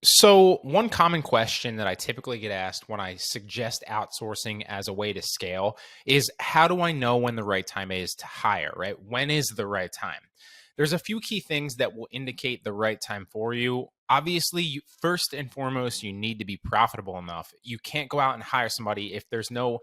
So, one common question that I typically get asked when I suggest outsourcing as a way to scale is how do I know when the right time is to hire, right? When is the right time? There's a few key things that will indicate the right time for you. Obviously, first and foremost, you need to be profitable enough. You can't go out and hire somebody if there's no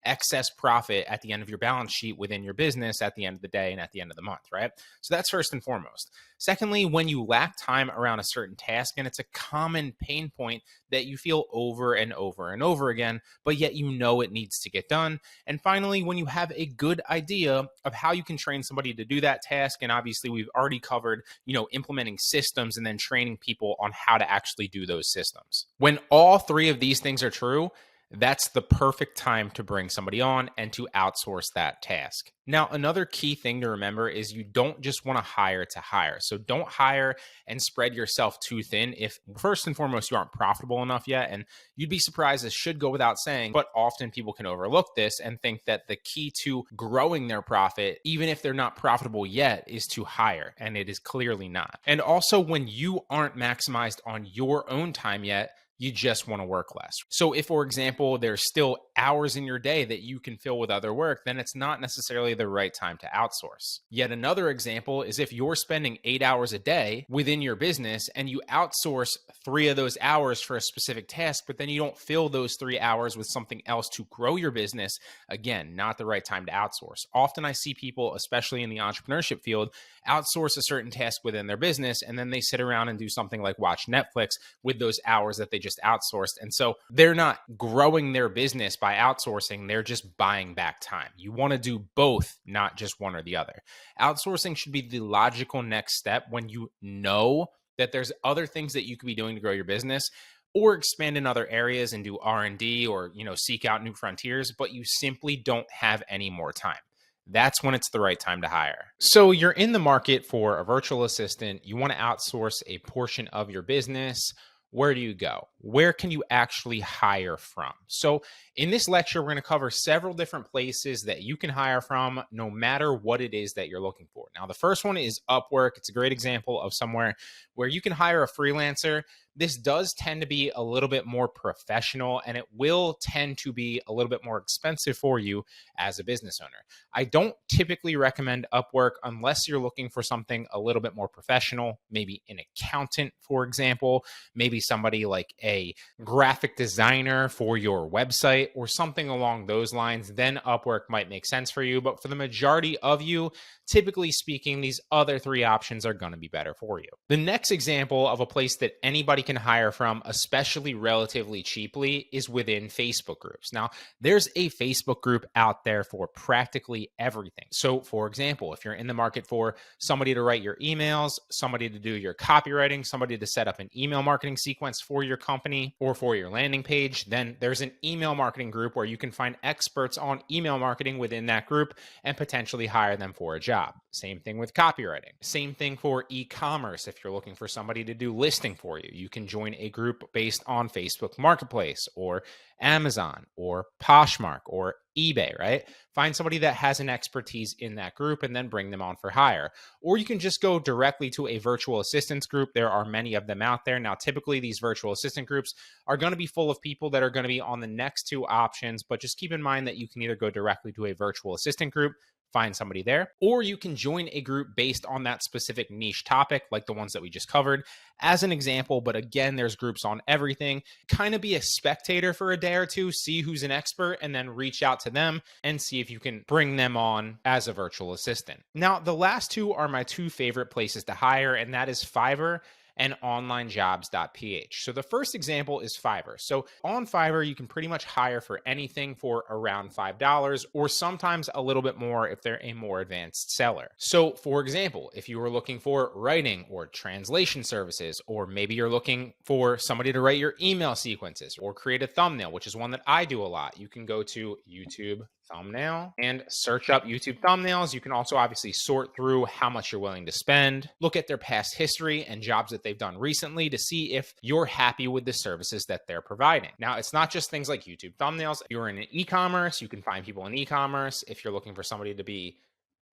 excess profit at the end of your balance sheet within your business at the end of the day and at the end of the month, right? So that's first and foremost. Secondly, when you lack time around a certain task, and it's a common pain point that you feel over and over and over again, but yet you know it needs to get done. And finally, when you have a good idea of how you can train somebody to do that task, and obviously we've already covered, implementing systems and then training people on how to actually do those systems. When all three of these things are true, that's the perfect time to bring somebody on and to outsource that task. Now, another key thing to remember is you don't just want to hire to hire. So don't hire and spread yourself too thin if, first and foremost, you aren't profitable enough yet. And you'd be surprised, this should go without saying, but often people can overlook this and think that the key to growing their profit, even if they're not profitable yet, is to hire. And it is clearly not. And also, when you aren't maximized on your own time yet, you just want to work less. So if, for example, there's still hours in your day that you can fill with other work, then it's not necessarily the right time to outsource. Yet another example is if you're spending 8 hours a day within your business and you outsource 3 of those hours for a specific task, but then you don't fill those 3 hours with something else to grow your business, again, not the right time to outsource. Often I see people, especially in the entrepreneurship field, outsource a certain task within their business, and then they sit around and do something like watch Netflix with those hours that they just outsourced. And so they're not growing their business by outsourcing, they're just buying back time. You want to do both, not just one or the other. Outsourcing should be the logical next step when you know that there's other things that you could be doing to grow your business or expand in other areas and do R&D or, seek out new frontiers, but you simply don't have any more time. That's when it's the right time to hire. So you're in the market for a virtual assistant. You want to outsource a portion of your business. Where do you go? Where can you actually hire from? So in this lecture, we're going to cover several different places that you can hire from, no matter what it is that you're looking for. Now, the first one is Upwork. It's a great example of somewhere where you can hire a freelancer. This does tend to be a little bit more professional, and it will tend to be a little bit more expensive for you as a business owner. I don't typically recommend Upwork unless you're looking for something a little bit more professional, maybe an accountant, for example, maybe somebody like a graphic designer for your website or something along those lines. Then Upwork might make sense for you. But for the majority of you, typically speaking, these other 3 options are going to be better for you. The next example of a place that anybody can hire from, especially relatively cheaply, is within Facebook groups. Now, there's a Facebook group out there for practically everything. So, for example, if you're in the market for somebody to write your emails, somebody to do your copywriting, somebody to set up an email marketing sequence for your company or for your landing page, then there's an email marketing group where you can find experts on email marketing within that group and potentially hire them for a job. Same thing with copywriting. Same thing for e-commerce. If you're looking for somebody to do listing for you, you can join a group based on Facebook Marketplace or Amazon or Poshmark or eBay, right? Find somebody that has an expertise in that group and then bring them on for hire. Or you can just go directly to a virtual assistants group. There are many of them out there. Now, typically these virtual assistant groups are going to be full of people that are going to be on the next 2 options, but just keep in mind that you can either go directly to a virtual assistant group, find somebody there, or you can join a group based on that specific niche topic, like the ones that we just covered as an example. But again, there's groups on everything. Kind of be a spectator for a day or two, see who's an expert, and then reach out to them and see if you can bring them on as a virtual assistant. Now, the last 2 are my 2 favorite places to hire, and that is Fiverr and onlinejobs.ph. So the first example is Fiverr. So on Fiverr, you can pretty much hire for anything for around $5 or sometimes a little bit more if they're a more advanced seller. So for example, if you were looking for writing or translation services, or maybe you're looking for somebody to write your email sequences or create a thumbnail, which is one that I do a lot, you can go to YouTube thumbnail and search up YouTube thumbnails. You can also obviously sort through how much you're willing to spend, look at their past history and jobs that they've done recently to see if you're happy with the services that they're providing. Now, it's not just things like YouTube thumbnails. If you're in e-commerce, you can find people in e-commerce. If you're looking for somebody to be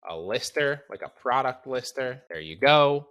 a lister, like a product lister, there you go.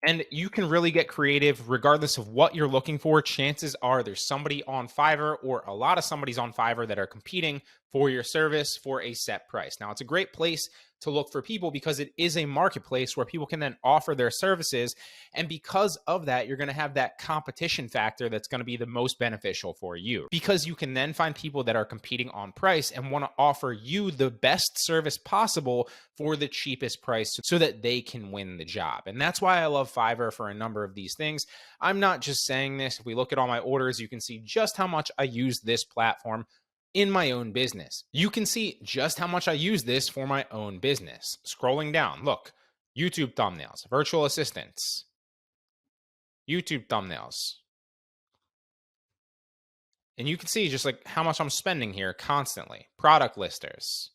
And you can really get creative regardless of what you're looking for. Chances are there's somebody on Fiverr or a lot of somebody's on Fiverr that are competing for your service for a set price. Now, it's a great place to look for people because it is a marketplace where people can then offer their services. And because of that, you're going to have that competition factor that's going to be the most beneficial for you, because you can then find people that are competing on price and want to offer you the best service possible for the cheapest price so that they can win the job. And that's why I love Fiverr for a number of these things. I'm not just saying this. If we look at all my orders, you can see just how much I use this platform in my own business. You can see just how much I use this for my own business. Scrolling down, look, YouTube thumbnails, virtual assistants, YouTube thumbnails. And you can see just like how much I'm spending here constantly. Product listers,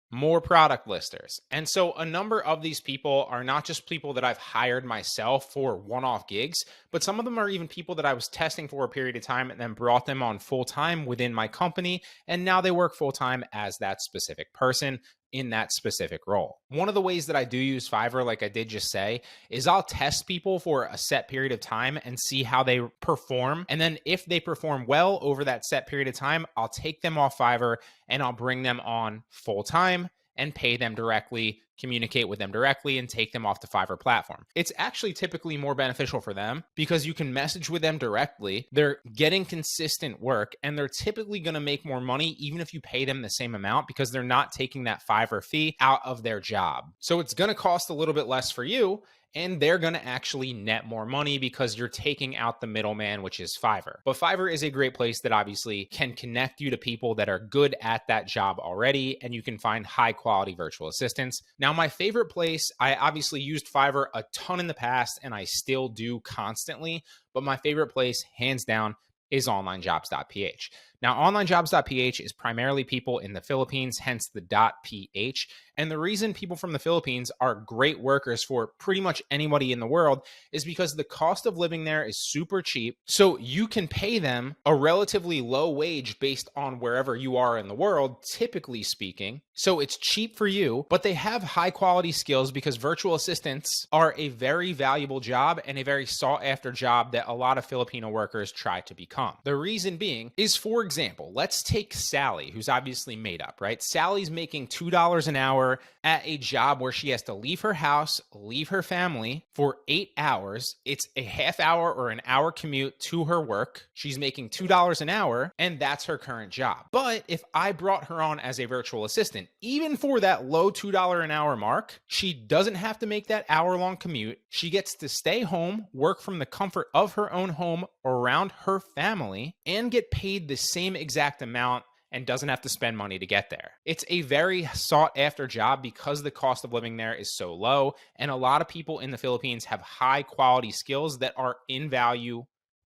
more product listers. And so a number of these people are not just people that I've hired myself for one-off gigs, but some of them are even people that I was testing for a period of time and then brought them on full-time within my company. And now they work full-time as that specific person in that specific role. One of the ways that I do use Fiverr, like I did just say, is I'll test people for a set period of time and see how they perform. And then if they perform well over that set period of time, I'll take them off Fiverr and I'll bring them on full time and pay them directly, communicate with them directly, and take them off the Fiverr platform. It's actually typically more beneficial for them because you can message with them directly. They're getting consistent work and they're typically going to make more money even if you pay them the same amount because they're not taking that Fiverr fee out of their job. So it's going to cost a little bit less for you, and they're going to actually net more money because you're taking out the middleman, which is Fiverr. But Fiverr is a great place that obviously can connect you to people that are good at that job already, and you can find high quality virtual assistants. Now, my favorite place, I obviously used Fiverr a ton in the past, and I still do constantly, but my favorite place, hands down, is onlinejobs.ph. Now, onlinejobs.ph is primarily people in the Philippines, hence the .ph. And the reason people from the Philippines are great workers for pretty much anybody in the world is because the cost of living there is super cheap. So you can pay them a relatively low wage based on wherever you are in the world, typically speaking. So it's cheap for you, but they have high quality skills because virtual assistants are a very valuable job and a very sought after job that a lot of Filipino workers try to become. The reason being is, for example, let's take Sally, who's obviously made up, right? Sally's making $2 an hour at a job where she has to leave her house, leave her family for 8 hours. It's a half hour or an hour commute to her work. She's making $2 an hour, and that's her current job. But if I brought her on as a virtual assistant, even for that low $2 an hour mark, she doesn't have to make that hour-long commute. She gets to stay home, work from the comfort of her own home around her family, and get paid the same exact amount and doesn't have to spend money to get there. It's a very sought after job because the cost of living there is so low, and a lot of people in the Philippines have high quality skills that are in value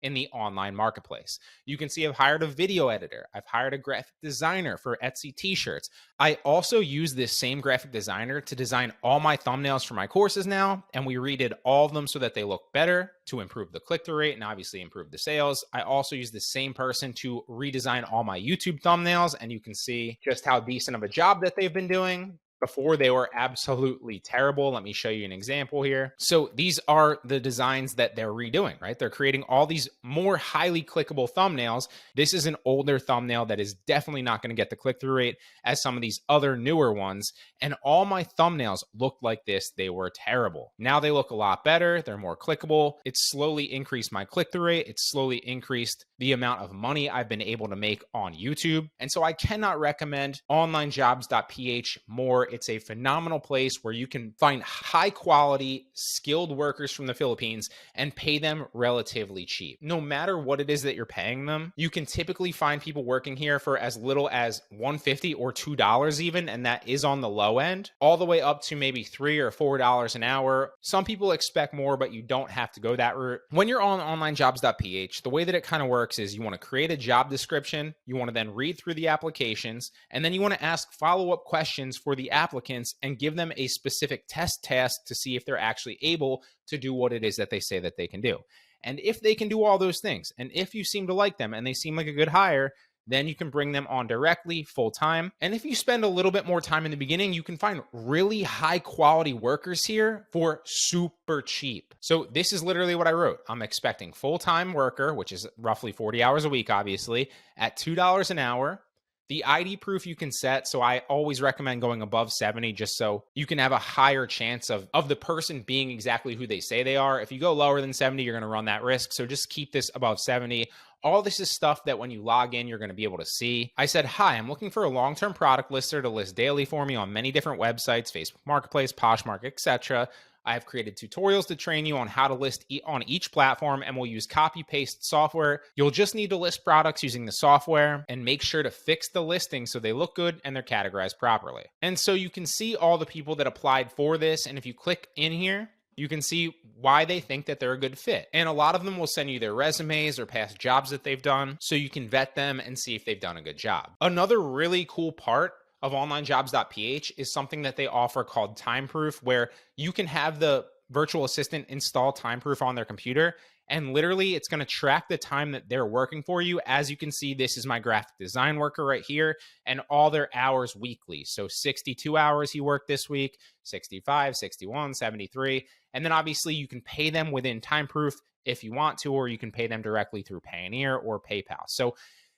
in the online marketplace. You can see I've hired a video editor. I've hired a graphic designer for Etsy t-shirts. I also use this same graphic designer to design all my thumbnails for my courses now, and we redid all of them so that they look better to improve the click-through rate and obviously improve the sales. I also use the same person to redesign all my YouTube thumbnails, and you can see just how decent of a job that they've been doing. Before, they were absolutely terrible. Let me show you an example here. So these are the designs that they're redoing, right? They're creating all these more highly clickable thumbnails. This is an older thumbnail that is definitely not going to get the click-through rate as some of these other newer ones. And all my thumbnails looked like this. They were terrible. Now they look a lot better. They're more clickable. It's slowly increased my click-through rate. It's slowly increased the amount of money I've been able to make on YouTube. And so I cannot recommend onlinejobs.ph more. It's a phenomenal place where you can find high quality, skilled workers from the Philippines and pay them relatively cheap. No matter what it is that you're paying them, you can typically find people working here for as little as $1.50 or $2 even, and that is on the low end, all the way up to maybe $3 or $4 an hour. Some people expect more, but you don't have to go that route. When you're on onlinejobs.ph, the way that it kind of works is you want to create a job description, you want to then read through the applications, and then you want to ask follow-up questions for the applicants and give them a specific test task to see if they're actually able to do what it is that they say that they can do. And if they can do all those things, and if you seem to like them and they seem like a good hire, Then you can bring them on directly full time. And if you spend a little bit more time in the beginning, you can find really high quality workers here for super cheap. So this is literally what I wrote. I'm expecting full-time worker, which is roughly 40 hours a week, obviously, at $2 an hour. The ID proof you can set. So I always recommend going above 70 just so you can have a higher chance of the person being exactly who they say they are. If you go lower than 70, you're going to run that risk. So just keep this above 70. All this is stuff that when you log in, you're going to be able to see. I said, hi, I'm looking for a long-term product lister to list daily for me on many different websites, Facebook Marketplace, Poshmark, etc. I have created tutorials to train you on how to list on each platform, and we'll use copy-paste software. You'll just need to list products using the software and make sure to fix the listings so they look good and they're categorized properly. And so you can see all the people that applied for this. And if you click in here, you can see why they think that they're a good fit. And a lot of them will send you their resumes or past jobs that they've done so you can vet them and see if they've done a good job. Another really cool part of onlinejobs.ph is something that they offer called time proof, where you can have the virtual assistant install time proof on their computer, and literally it's going to track the time that they're working for you. As you can see, this is my graphic design worker right here and all their hours weekly. So 62 hours he worked this week, 65, 61, 73. And then obviously you can pay them within time proof if you want to, or you can pay them directly through Payoneer or PayPal. So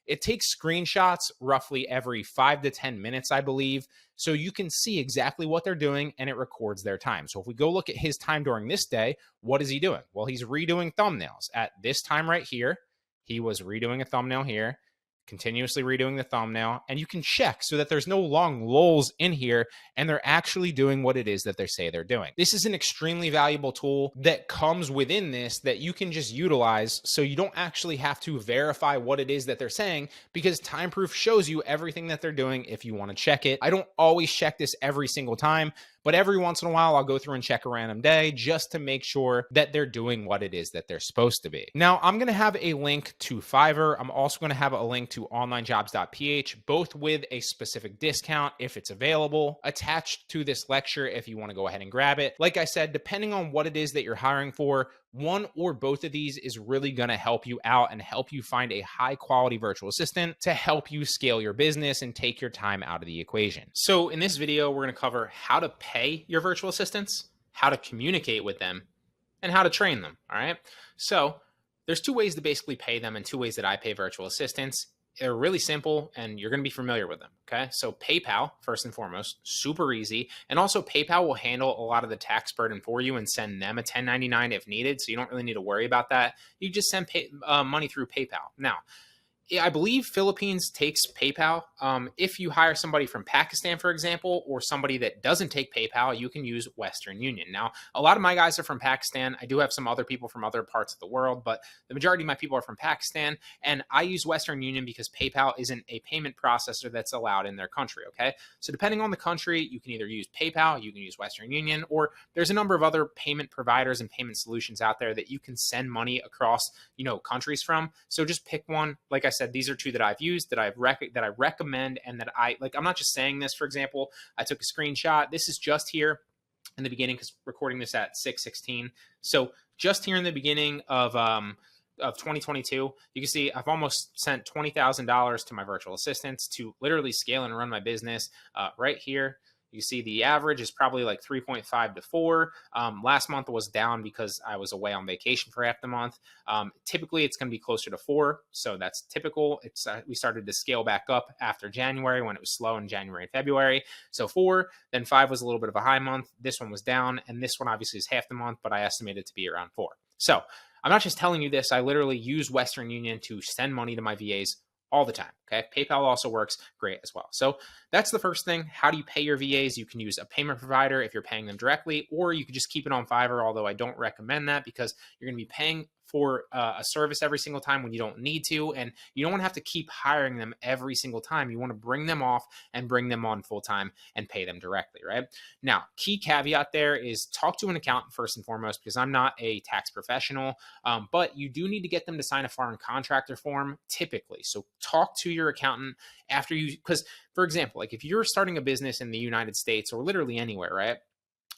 it takes screenshots roughly every 5 to 10 minutes, I believe. So you can see exactly what they're doing and it records their time. So if we go look at his time during this day, what is he doing? Well, he's redoing thumbnails. At this time right here, he was redoing a thumbnail here, continuously redoing the thumbnail, and you can check so that there's no long lulls in here and they're actually doing what it is that they say they're doing. This is an extremely valuable tool that comes within this that you can just utilize so you don't actually have to verify what it is that they're saying, because time proof shows you everything that they're doing if you want to check it. I don't always check this every single time, but every once in a while, I'll go through and check a random day just to make sure that they're doing what it is that they're supposed to be. Now, I'm going to have a link to Fiverr. I'm also going to have a link to onlinejobs.ph, both with a specific discount if it's available, attached to this lecture if you want to go ahead and grab it. Like I said, depending on what it is that you're hiring for, one or both of these is really going to help you out and help you find a high quality virtual assistant to help you scale your business and take your time out of the equation. So in this video, we're going to cover how to pay your virtual assistants, how to communicate with them, and how to train them. All right. So there's two ways to basically pay them and two ways that I pay virtual assistants. They're really simple and you're going to be familiar with them. Okay. So PayPal, first and foremost, super easy. And also PayPal will handle a lot of the tax burden for you and send them a 1099 if needed. So you don't really need to worry about that. You just send money through PayPal. Now, I believe Philippines takes PayPal. If you hire somebody from Pakistan, for example, or somebody that doesn't take PayPal, you can use Western Union. Now, a lot of my guys are from Pakistan. I do have some other people from other parts of the world, but the majority of my people are from Pakistan. And I use Western Union because PayPal isn't a payment processor that's allowed in their country, okay? So depending on the country, you can either use PayPal, you can use Western Union, or there's a number of other payment providers and payment solutions out there that you can send money across, countries from. So just pick one. Like I said, these are two that I've used, that I recommend, and that I'm not just saying this. For example, I took a screenshot. This is just here in the beginning because recording this at 6:16. So just here in the beginning of 2022, you can see I've almost sent $20,000 to my virtual assistants to literally scale and run my business. Right here, you see the average is probably like 3.5 to 4. Last month was down because I was away on vacation for half the month. Typically, it's going to be closer to 4. So that's typical. We started to scale back up after January when it was slow in January and February. So 4, then 5 was a little bit of a high month. This one was down. And this one obviously is half the month, but I estimate it to be around 4. So I'm not just telling you this. I literally use Western Union to send money to my VAs all the time. Okay. PayPal also works great as well. So that's the first thing. How do you pay your VAs? You can use a payment provider if you're paying them directly, or you could just keep it on Fiverr, although I don't recommend that because you're going to be paying for a service every single time when you don't need to, and you don't want to have to keep hiring them every single time. You want to bring them off and bring them on full time and pay them directly, right? Now, key caveat there is talk to an accountant first and foremost, because I'm not a tax professional, but you do need to get them to sign a foreign contractor form typically. So talk to your accountant after because for example, like if you're starting a business in the United States or literally anywhere, right?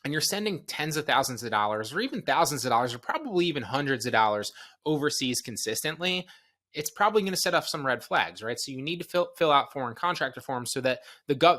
And you're sending tens of thousands of dollars or even thousands of dollars or probably even hundreds of dollars overseas consistently, it's probably going to set off some red flags, right? So you need to fill out foreign contractor forms so that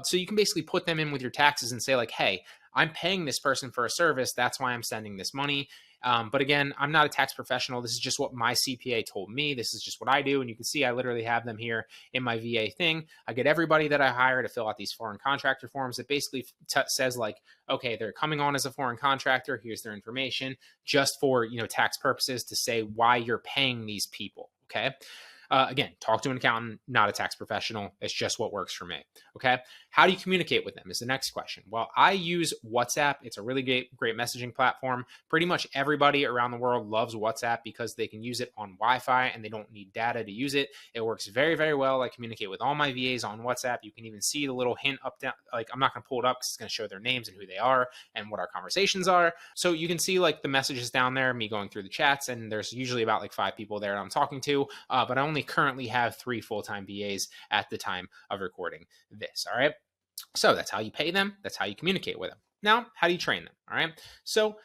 so you can basically put them in with your taxes and say like, hey, I'm paying this person for a service. That's why I'm sending this money. But again, I'm not a tax professional. This is just what my CPA told me. This is just what I do. And you can see I literally have them here in my VA thing. I get everybody that I hire to fill out these foreign contractor forms that basically says like, okay, they're coming on as a foreign contractor. Here's their information just for, tax purposes to say why you're paying these people. Okay. Again, talk to an accountant, not a tax professional. It's just what works for me. Okay. How do you communicate with them is the next question. Well, I use WhatsApp. It's a really great messaging platform. Pretty much everybody around the world loves WhatsApp because they can use it on Wi-Fi and they don't need data to use it. It works very, very well. I communicate with all my VAs on WhatsApp. You can even see the little hint up, down. Like I'm not going to pull it up because it's going to show their names and who they are and what our conversations are. So you can see like the messages down there, me going through the chats, and there's usually about like 5 people there I'm talking to, but I only currently have 3 full-time VAs at the time of recording this. All right. So that's how you pay them. That's how you communicate with them. Now, how do you train them? All right. So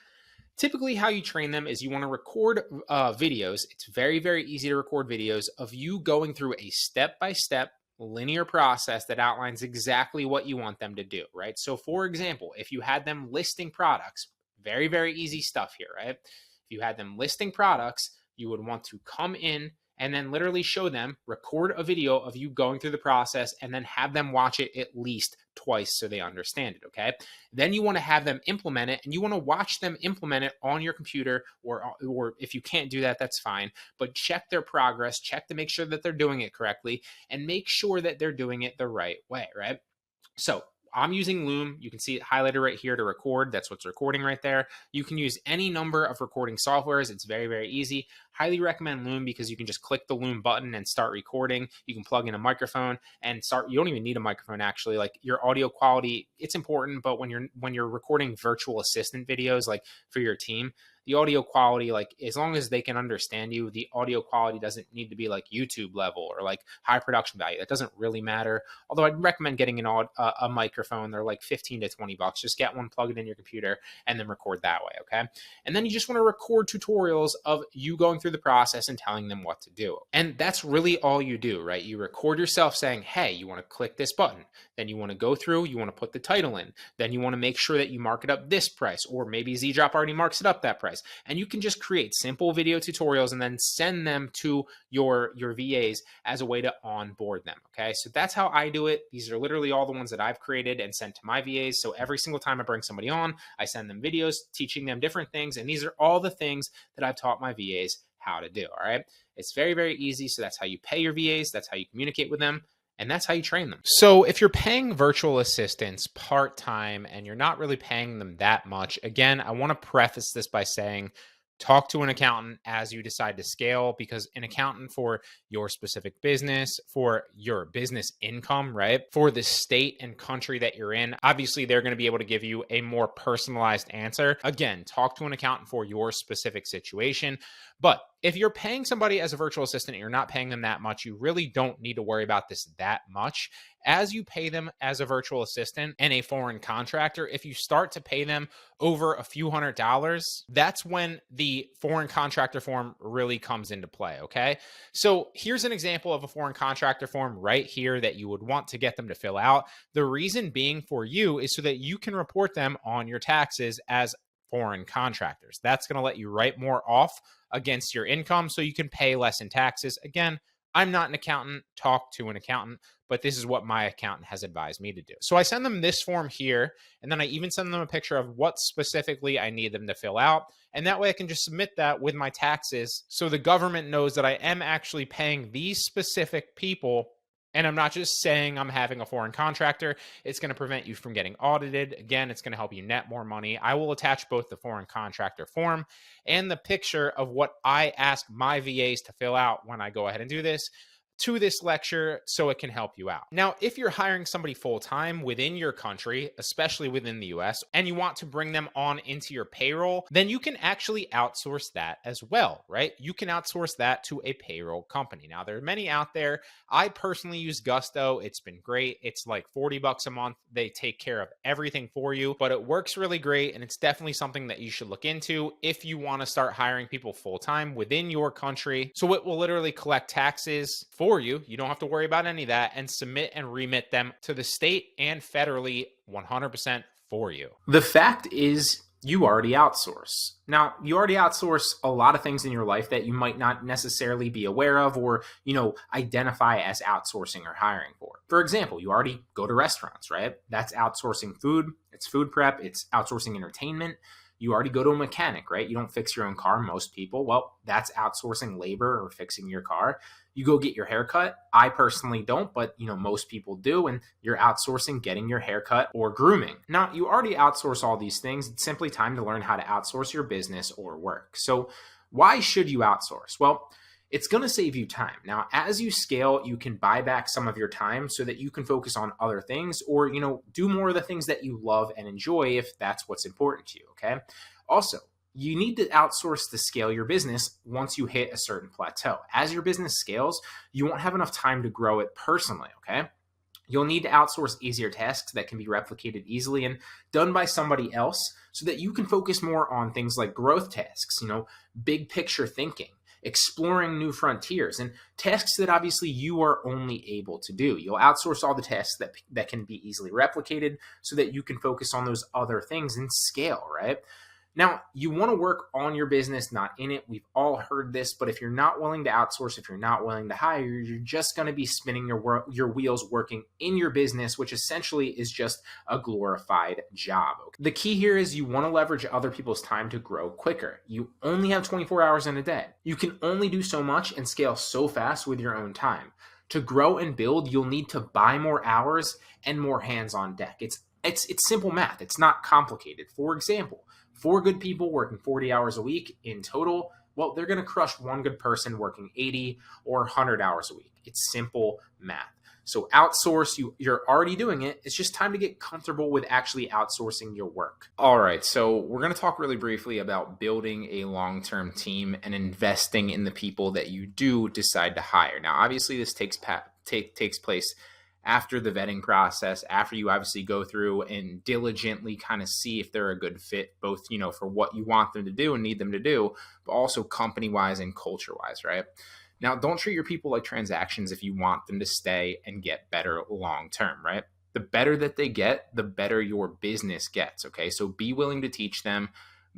typically how you train them is you want to record videos. It's very, very easy to record videos of you going through a step-by-step linear process that outlines exactly what you want them to do, right? So for example, if you had them listing products, very, very easy stuff here, right? If you had them listing products, you would want to come in and then literally show them, record a video of you going through the process, and then have them watch it at least twice so they understand it, okay? Then you want to have them implement it, and you want to watch them implement it on your computer, or if you can't do that, that's fine, but check their progress, check to make sure that they're doing it correctly, and make sure that they're doing it the right way, right? So I'm using Loom. You can see it highlighted right here to record. That's what's recording right there. You can use any number of recording softwares. It's very, very easy. Highly recommend Loom because you can just click the Loom button and start recording. You can plug in a microphone and start. You don't even need a microphone actually. Like your audio quality, it's important, but when you're recording virtual assistant videos like for your team, the audio quality, like as long as they can understand you, the audio quality doesn't need to be like YouTube level or like high production value. That doesn't really matter. Although I'd recommend getting a microphone. They're like 15 to 20 bucks. Just get one, plug it in your computer, and then record that way. Okay. And then you just want to record tutorials of you going through the process and telling them what to do. And that's really all you do, right? You record yourself saying, hey, you want to click this button. Then you want to go through, you want to put the title in. Then you want to make sure that you mark it up this price, or maybe ZDrop already marks it up that price. And you can just create simple video tutorials and then send them to your VAs as a way to onboard them. Okay. So that's how I do it. These are literally all the ones that I've created and sent to my VAs. So every single time I bring somebody on, I send them videos teaching them different things. And these are all the things that I've taught my VAs how to do. All right. It's very, very easy. So that's how you pay your VAs. That's how you communicate with them. And that's how you train them. So if you're paying virtual assistants part-time and you're not really paying them that much, again, I want to preface this by saying, talk to an accountant as you decide to scale, because an accountant for your specific business, for your business income, right? For the state and country that you're in, obviously they're going to be able to give you a more personalized answer. Again, talk to an accountant for your specific situation. But if you're paying somebody as a virtual assistant and you're not paying them that much, you really don't need to worry about this that much. As you pay them as a virtual assistant and a foreign contractor, if you start to pay them over a few $100s, that's when the foreign contractor form really comes into play, okay? So here's an example of a foreign contractor form right here that you would want to get them to fill out. The reason being for you is so that you can report them on your taxes as foreign contractors. That's going to let you write more off against your income so you can pay less in taxes. Again, I'm not an accountant. Talk to an accountant, but this is what my accountant has advised me to do. So I send them this form here, and then I even send them a picture of what specifically I need them to fill out. And that way I can just submit that with my taxes so the government knows that I am actually paying these specific people. And I'm not just saying I'm having a foreign contractor. It's going to prevent you from getting audited. Again, it's going to help you net more money. I will attach both the foreign contractor form and the picture of what I ask my VAs to fill out when I go ahead and do this. to this lecture so it can help you out. Now, if you're hiring somebody full-time within your country, especially within the US, and you want to bring them on into your payroll, then you can actually outsource that as well, right? You can outsource that to a payroll company. Now, there are many out there. I personally use Gusto. It's been great. It's like $40 a month. They take care of everything for you, but it works really great. And it's definitely something that you should look into if you want to start hiring people full-time within your country. So it will literally collect taxes for you. You don't have to worry about any of that, and submit and remit them to the state and federally 100% for you. The fact is, you already outsource. Now, you already outsource a lot of things in your life that you might not necessarily be aware of or, identify as outsourcing or hiring for. For example, you already go to restaurants, right? That's outsourcing food. It's food prep. It's outsourcing entertainment. You already go to a mechanic, right? You don't fix your own car, most people. Well, that's outsourcing labor or fixing your car. You go get your hair cut. I personally don't, but most people do, and you're outsourcing getting your hair cut or grooming. Now, you already outsource all these things. It's simply time to learn how to outsource your business or work. So why should you outsource? Well, it's going to save you time. Now, as you scale, you can buy back some of your time so that you can focus on other things or, do more of the things that you love and enjoy if that's what's important to you, okay? Also, you need to outsource to scale your business once you hit a certain plateau. As your business scales, you won't have enough time to grow it personally, okay? You'll need to outsource easier tasks that can be replicated easily and done by somebody else so that you can focus more on things like growth tasks, big picture thinking, exploring new frontiers, and tasks that obviously you are only able to do. You'll outsource all the tasks that can be easily replicated so that you can focus on those other things and scale, right? Now, you want to work on your business, not in it. We've all heard this, but if you're not willing to outsource, if you're not willing to hire, you're just going to be spinning your wheels working in your business, which essentially is just a glorified job. Okay? The key here is you want to leverage other people's time to grow quicker. You only have 24 hours in a day. You can only do so much and scale so fast with your own time. To grow and build, you'll need to buy more hours and more hands on deck. It's simple math. It's not complicated. For example, 4 good people working 40 hours a week in total, well, they're going to crush one good person working 80 or 100 hours a week. It's simple math. So outsource, you're already doing it. It's just time to get comfortable with actually outsourcing your work. All right, so we're going to talk really briefly about building a long-term team and investing in the people that you do decide to hire. Now, obviously, this takes place after the vetting process, after you obviously go through and diligently kind of see if they're a good fit, both, for what you want them to do and need them to do, but also company-wise and culture-wise, right? Now, don't treat your people like transactions if you want them to stay and get better long-term, right? The better that they get, the better your business gets, okay? So be willing to teach them,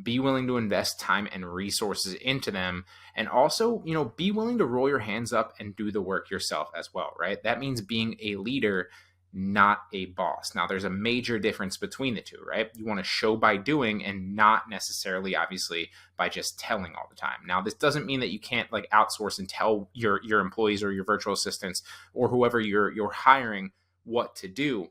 be willing to invest time and resources into them, and also, be willing to roll your hands up and do the work yourself as well, right? That means being a leader, not a boss. Now, there's a major difference between the two, right? You want to show by doing and not necessarily, obviously, by just telling all the time. Now, this doesn't mean that you can't outsource and tell your employees or your virtual assistants or whoever you're hiring what to do,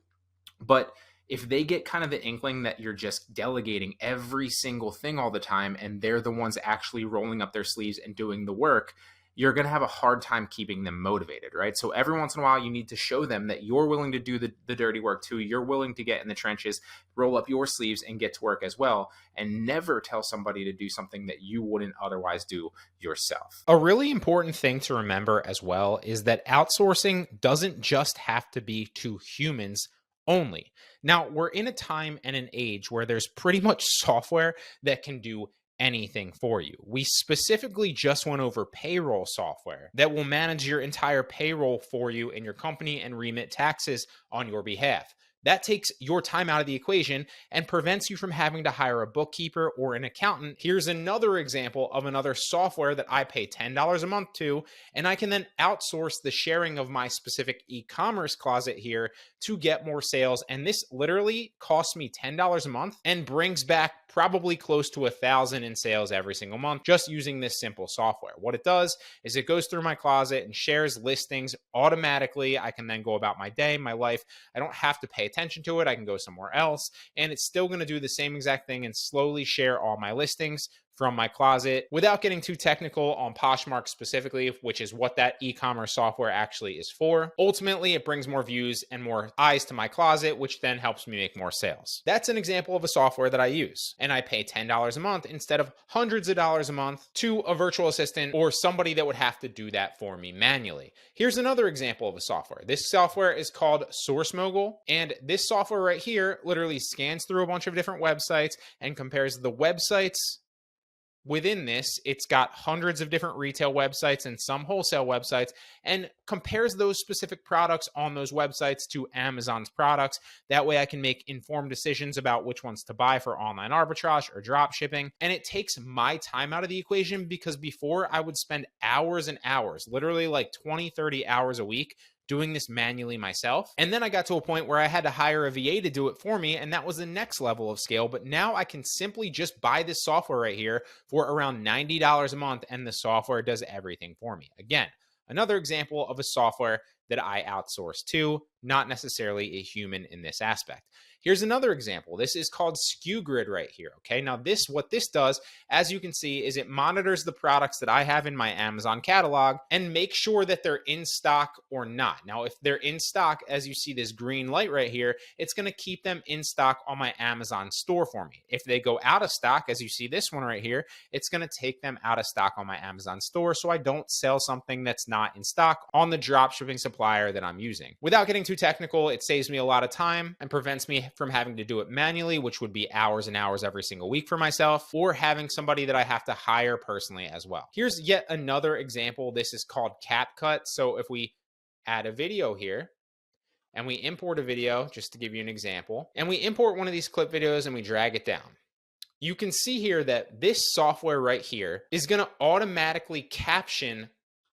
but if they get kind of the inkling that you're just delegating every single thing all the time and they're the ones actually rolling up their sleeves and doing the work, you're going to have a hard time keeping them motivated, right? So every once in a while, you need to show them that you're willing to do the dirty work too. You're willing to get in the trenches, roll up your sleeves and get to work as well, and never tell somebody to do something that you wouldn't otherwise do yourself. A really important thing to remember as well is that outsourcing doesn't just have to be to humans only. Now, we're in a time and an age where there's pretty much software that can do anything for you. We specifically just went over payroll software that will manage your entire payroll for you in your company and remit taxes on your behalf. That takes your time out of the equation and prevents you from having to hire a bookkeeper or an accountant. Here's another example of another software that I pay $10 a month to, and I can then outsource the sharing of my specific e-commerce closet here to get more sales. And this literally costs me $10 a month and brings back probably close to 1,000 in sales every single month just using this simple software. What it does is it goes through my closet and shares listings automatically. I can then go about my day, my life. I don't have to pay attention to it. I can go somewhere else, and it's still going to do the same exact thing and slowly share all my listings from my closet. Without getting too technical on Poshmark specifically, which is what that e-commerce software actually is for, ultimately it brings more views and more eyes to my closet, which then helps me make more sales. That's an example of a software that I use, and I pay $10 a month instead of hundreds of dollars a month to a virtual assistant or somebody that would have to do that for me manually. Here's another example of a software. This software is called Source Mogul, and this software right here literally scans through a bunch of different websites and compares the websites within this. It's got hundreds of different retail websites and some wholesale websites, and compares those specific products on those websites to Amazon's products. That way I can make informed decisions about which ones to buy for online arbitrage or drop shipping. And it takes my time out of the equation, because before I would spend hours and hours, literally like 20, 30 hours a week, doing this manually myself. And then I got to a point where I had to hire a VA to do it for me, and that was the next level of scale. But now I can simply just buy this software right here for around $90 a month, and the software does everything for me. Again, another example of a software that I outsource to, not necessarily a human in this aspect. Here's another example. This is called SKU Grid right here. Okay, now what this does, as you can see, is it monitors the products that I have in my Amazon catalog and makes sure that they're in stock or not. Now, if they're in stock, as you see this green light right here, it's going to keep them in stock on my Amazon store for me. If they go out of stock, as you see this one right here, it's going to take them out of stock on my Amazon store, so I don't sell something that's not in stock on the drop shipping supplier that I'm using. Without getting too technical, it saves me a lot of time and prevents me from having to do it manually, which would be hours and hours every single week for myself, or having somebody that I have to hire personally as well. Here's yet another example. This is called CapCut. So if we add a video here and we import a video, just to give you an example, and we import one of these clip videos and we drag it down, you can see here that this software right here is going to automatically caption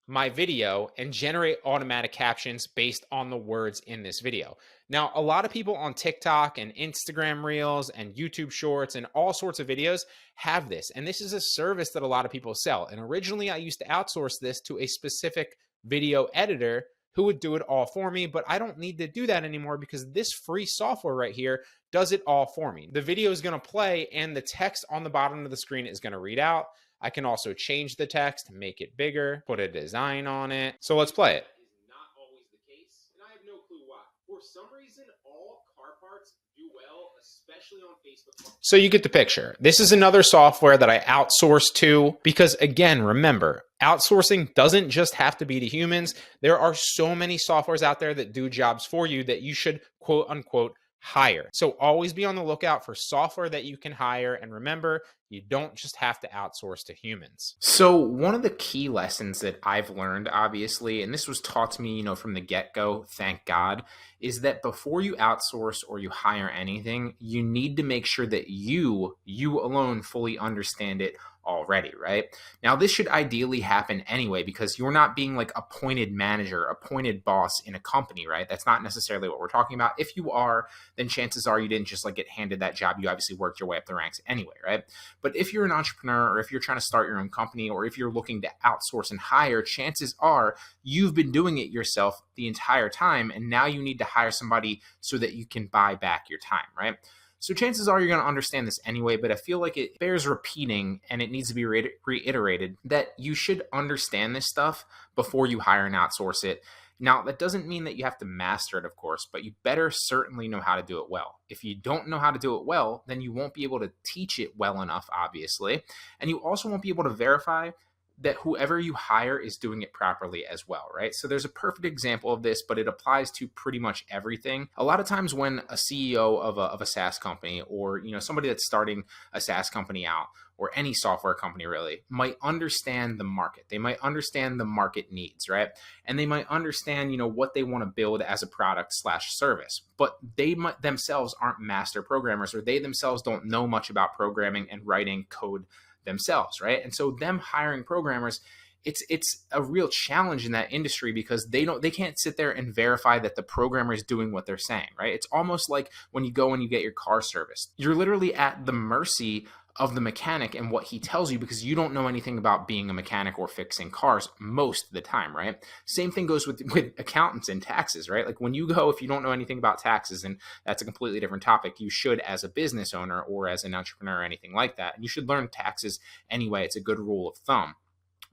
my video and generate automatic captions based on the words in this video. Now, a lot of people on TikTok and Instagram Reels and YouTube Shorts and all sorts of videos have this, and this is a service that a lot of people sell. And originally I used to outsource this to a specific video editor who would do it all for me, but I don't need to do that anymore because this free software right here does it all for me. The video is going to play and the text on the bottom of the screen is going to read out. I can also change the text, make it bigger, put a design on it. So let's play it. Is not always the case, and I have no clue why. For some reason, all car parts do well, especially on Facebook. So you get the picture. This is another software that I outsource to because, again, remember, outsourcing doesn't just have to be to humans. There are so many softwares out there that do jobs for you that you should, quote unquote, hire. So always be on the lookout for software that you can hire. And remember, you don't just have to outsource to humans. So one of the key lessons that I've learned, obviously, and this was taught to me, from the get-go, thank God, is that before you outsource or you hire anything, you need to make sure that you alone fully understand it already, right? Now, this should ideally happen anyway because you're not being like appointed manager, appointed boss in a company, right? That's not necessarily what we're talking about. If you are, then chances are you didn't just like get handed that job. You obviously worked your way up the ranks anyway, right? But if you're an entrepreneur or if you're trying to start your own company or if you're looking to outsource and hire, chances are you've been doing it yourself the entire time and now you need to hire somebody so that you can buy back your time, right? So chances are you're going to understand this anyway, but I feel like it bears repeating and it needs to be reiterated that you should understand this stuff before you hire and outsource it. Now, that doesn't mean that you have to master it, of course, but you better certainly know how to do it well. If you don't know how to do it well, then you won't be able to teach it well enough, obviously. And you also won't be able to verify that whoever you hire is doing it properly as well, right? So there's a perfect example of this, but it applies to pretty much everything. A lot of times when a CEO of a SaaS company or, somebody that's starting a SaaS company out or any software company really might understand the market. They might understand the market needs, right? And they might understand, what they want to build as a product/service, but they themselves aren't master programmers or they themselves don't know much about programming and writing code themselves, right? And so them hiring programmers, it's a real challenge in that industry because they can't sit there and verify that the programmer is doing what they're saying, right? It's almost like when you go and you get your car serviced. You're literally at the mercy of the mechanic and what he tells you, because you don't know anything about being a mechanic or fixing cars most of the time, right? Same thing goes with accountants and taxes, right? Like when you go, if you don't know anything about taxes, and that's a completely different topic, you should, as a business owner or as an entrepreneur or anything like that, you should learn taxes anyway. It's a good rule of thumb.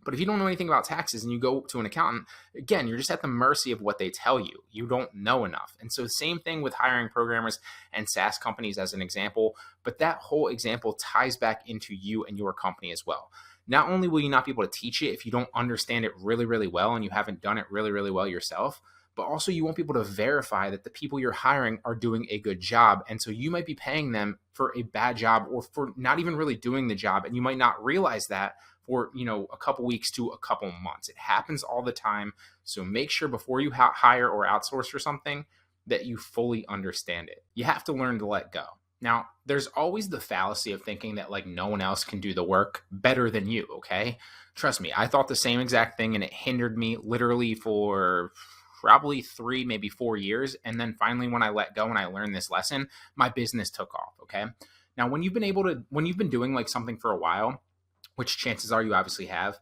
But if you don't know anything about taxes and you go to an accountant, again, you're just at the mercy of what they tell you. You don't know enough. And so same thing with hiring programmers and SaaS companies as an example, but that whole example ties back into you and your company as well. Not only will you not be able to teach it if you don't understand it really, really well and you haven't done it really, really well yourself, but also you won't be able to verify that the people you're hiring are doing a good job. And so you might be paying them for a bad job or for not even really doing the job. And you might not realize that for, a couple weeks to a couple months. It happens all the time. So make sure before you hire or outsource for something that you fully understand it. You have to learn to let go. Now, there's always the fallacy of thinking that like no one else can do the work better than you, okay? Trust me, I thought the same exact thing and it hindered me literally for probably 3, maybe 4 years. And then finally, when I let go and I learned this lesson, my business took off, okay? Now, when you've been doing like something for a while, which chances are you obviously have,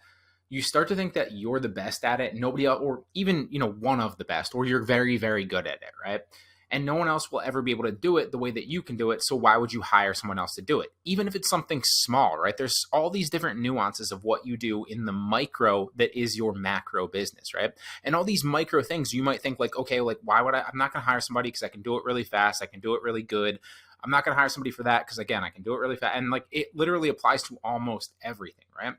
you start to think that you're the best at it, nobody else, or even, one of the best, or you're very, very good at it, right? And no one else will ever be able to do it the way that you can do it. So why would you hire someone else to do it? Even if it's something small, right? There's all these different nuances of what you do in the micro that is your macro business, right? And all these micro things, you might think like, okay, like why would I'm not going to hire somebody because I can do it really fast. I can do it really good. I'm not going to hire somebody for that because again, I can do it really fast. And like it literally applies to almost everything, right?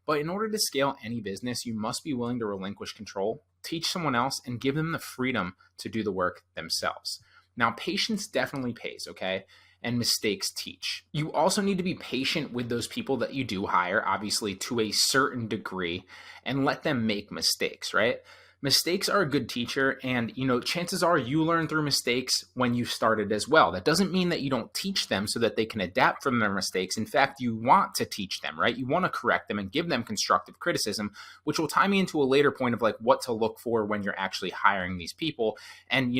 But in order to scale any business, you must be willing to relinquish control, teach someone else, and give them the freedom to do the work themselves. Now, patience definitely pays, okay? And mistakes teach. You also need to be patient with those people that you do hire, obviously to a certain degree, and let them make mistakes, right? Mistakes are a good teacher, and chances are you learn through mistakes when you started as well. That doesn't mean that you don't teach them so that they can adapt from their mistakes. In fact, you want to teach them, right? You want to correct them and give them constructive criticism, which will tie me into a later point of like what to look for when you're actually hiring these people. And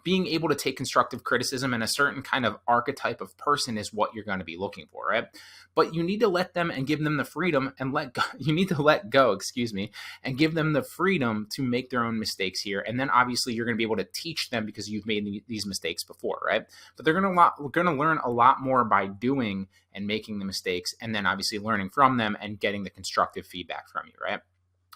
being able to take constructive criticism and a certain kind of archetype of person is what you're going to be looking for, right? But you need to let them and give them the freedom and let go. You need to let go, and give them the freedom to make their own mistakes here. And then obviously you're going to be able to teach them because you've made these mistakes before, right? But they're going to learn a lot more by doing and making the mistakes, and then obviously learning from them and getting the constructive feedback from you, right?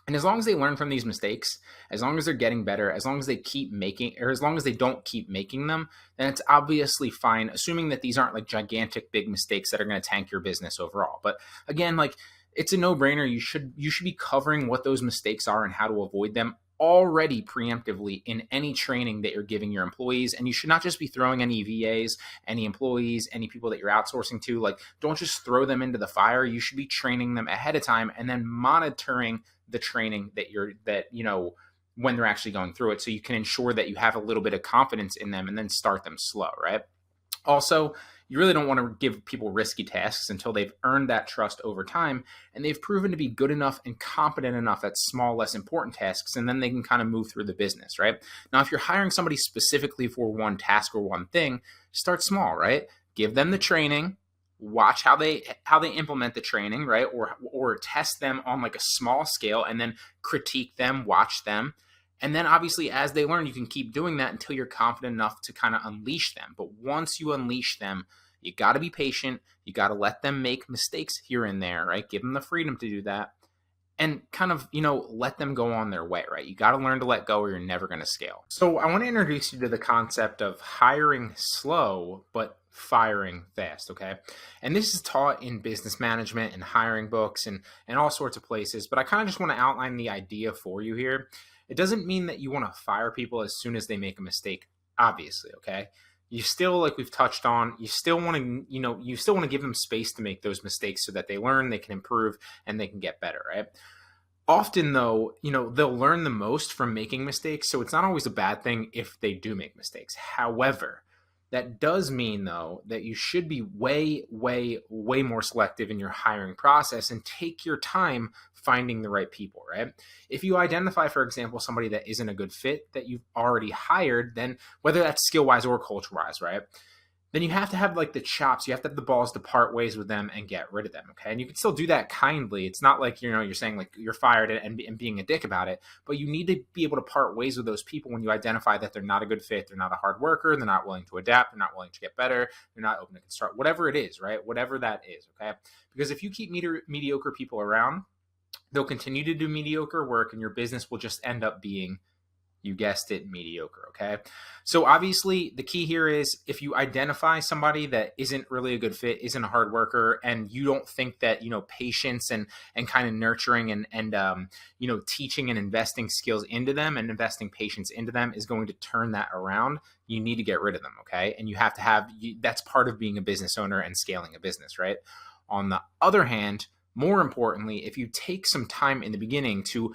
And as long as they learn from these mistakes, as long as they're getting better, as long as they keep making, or as long as they don't keep making them, then it's obviously fine, assuming that these aren't like gigantic big mistakes that are going to tank your business overall. But again, like it's a no-brainer. You should be covering what those mistakes are and how to avoid them already preemptively in any training that you're giving your employees. And you should not just be throwing any VAs, any employees, any people that you're outsourcing to, like don't just throw them into the fire. You should be training them ahead of time and then monitoring the training when they're actually going through it, so you can ensure that you have a little bit of confidence in them and then start them slow, right? Also, you really don't want to give people risky tasks until they've earned that trust over time and they've proven to be good enough and competent enough at small, less important tasks, and then they can kind of move through the business, right? Now, if you're hiring somebody specifically for one task or one thing, start small, right? Give them the training, watch how they implement the training, right? Or test them on like a small scale and then critique them, watch them. And then obviously as they learn, you can keep doing that until you're confident enough to kind of unleash them. But once you unleash them, you got to be patient. You got to let them make mistakes here and there, right? Give them the freedom to do that and kind of, let them go on their way, right? You got to learn to let go or you're never going to scale. So I want to introduce you to the concept of hiring slow, but firing fast, okay? And this is taught in business management and hiring books and all sorts of places, but I kind of just want to outline the idea for you here. It doesn't mean that you want to fire people as soon as they make a mistake, obviously, okay? You still, like we've touched on, you still want to give them space to make those mistakes so that they learn, they can improve, and they can get better, right? Often though, they'll learn the most from making mistakes, so it's not always a bad thing if they do make mistakes. However, that does mean, though, that you should be way, way, way more selective in your hiring process and take your time finding the right people, right? If you identify, for example, somebody that isn't a good fit that you've already hired, then whether that's skill-wise or culture-wise, right? then you have to have like the chops. You have to have the balls to part ways with them and get rid of them. Okay. And you can still do that kindly. It's not like, you're saying like you're fired and being a dick about it, but you need to be able to part ways with those people when you identify that they're not a good fit. They're not a hard worker. They're not willing to adapt. They're not willing to get better. They're not open to construct, whatever it is, right? Whatever that is. Okay. Because if you keep mediocre people around, they'll continue to do mediocre work and your business will just end up being, you guessed it, mediocre. Okay. So obviously the key here is if you identify somebody that isn't really a good fit, isn't a hard worker, and you don't think that, patience and kind of nurturing and teaching and investing skills into them and investing patience into them is going to turn that around, you need to get rid of them. Okay. And you have to have, that's part of being a business owner and scaling a business, right? On the other hand, more importantly, if you take some time in the beginning to,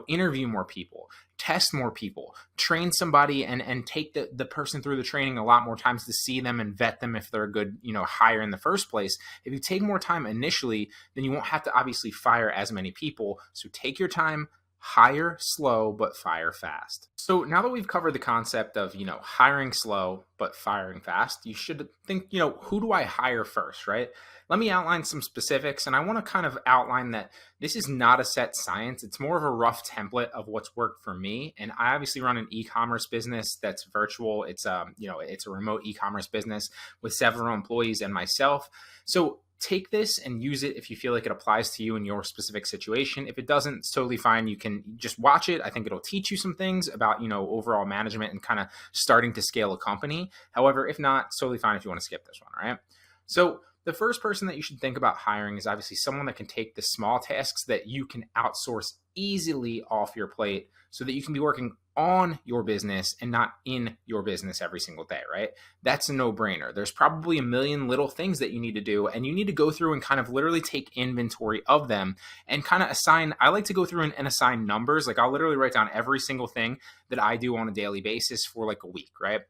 interview more people, test more people, train somebody and take the person through the training a lot more times to see them and vet them if they're a good, hire in the first place. If you take more time initially, then you won't have to obviously fire as many people. So take your time, hire slow, but fire fast. So now that we've covered the concept of, hiring slow, but firing fast, you should think, who do I hire first, right? Let me outline some specifics. And I want to kind of outline that this is not a set science. It's more of a rough template of what's worked for me. And I obviously run an e-commerce business that's virtual. It's it's a remote e-commerce business with several employees and myself. So take this and use it if you feel like it applies to you in your specific situation. If it doesn't, it's totally fine. You can just watch it. I think it'll teach you some things about, overall management and kind of starting to scale a company. However, if not, it's totally fine if you want to skip this one. All right. So the first person that you should think about hiring is obviously someone that can take the small tasks that you can outsource easily off your plate so that you can be working on your business and not in your business every single day, right? That's a no-brainer. There's probably a million little things that you need to do, and you need to go through and kind of literally take inventory of them and kind of assign. I like to go through and assign numbers. Like I'll literally write down every single thing that I do on a daily basis for like a week, right?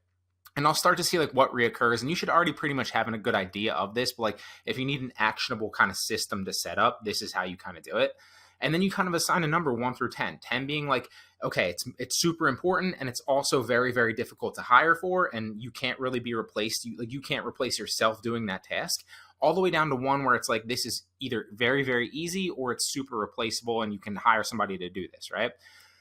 And I'll start to see like what reoccurs. And you should already pretty much have a good idea of this. But like if you need an actionable kind of system to set up, this is how you kind of do it. And then you kind of assign a number 1 through 10. 10 being like, okay, it's super important and it's also very, very difficult to hire for, and you can't really be replaced. You can't replace yourself doing that task. All the way down to 1 where it's like this is either very, very easy or it's super replaceable and you can hire somebody to do this, right?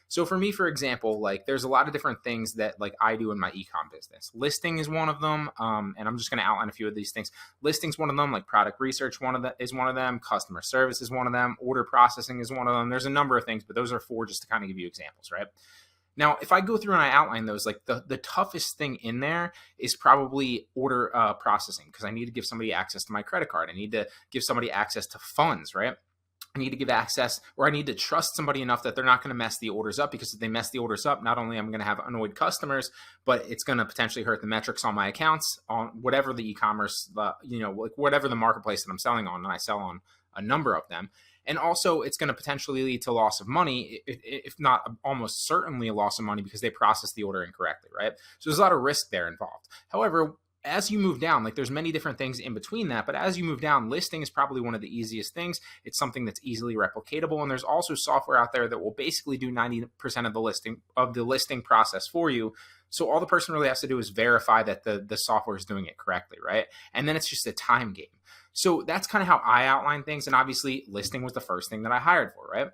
So for me, for example, like there's a lot of different things that like I do in my e-com business. Listing is one of them. And I'm just going to outline a few of these things. Listing's one of them, like product research is one of them. Customer service is one of them. Order processing is one of them. There's a number of things, but those are 4 just to kind of give you examples, right? Now, if I go through and I outline those, like the toughest thing in there is probably order processing, because I need to give somebody access to my credit card. I need to give somebody access to funds, right? I need to give access, or I need to trust somebody enough that they're not going to mess the orders up, because if they mess the orders up, not only am I going to have annoyed customers, but it's going to potentially hurt the metrics on my accounts on whatever the e-commerce, like whatever the marketplace that I'm selling on, and I sell on a number of them. And also it's going to potentially lead to loss of money, if not almost certainly a loss of money, because they process the order incorrectly, right? So there's a lot of risk there involved. However, as you move down, like there's many different things in between that, but as you move down, listing is probably one of the easiest things. It's something that's easily replicatable. And there's also software out there that will basically do 90% of the listing process for you. So all the person really has to do is verify that the software is doing it correctly, right? And then it's just a time game. So that's kind of how I outline things. And obviously listing was the first thing that I hired for, right?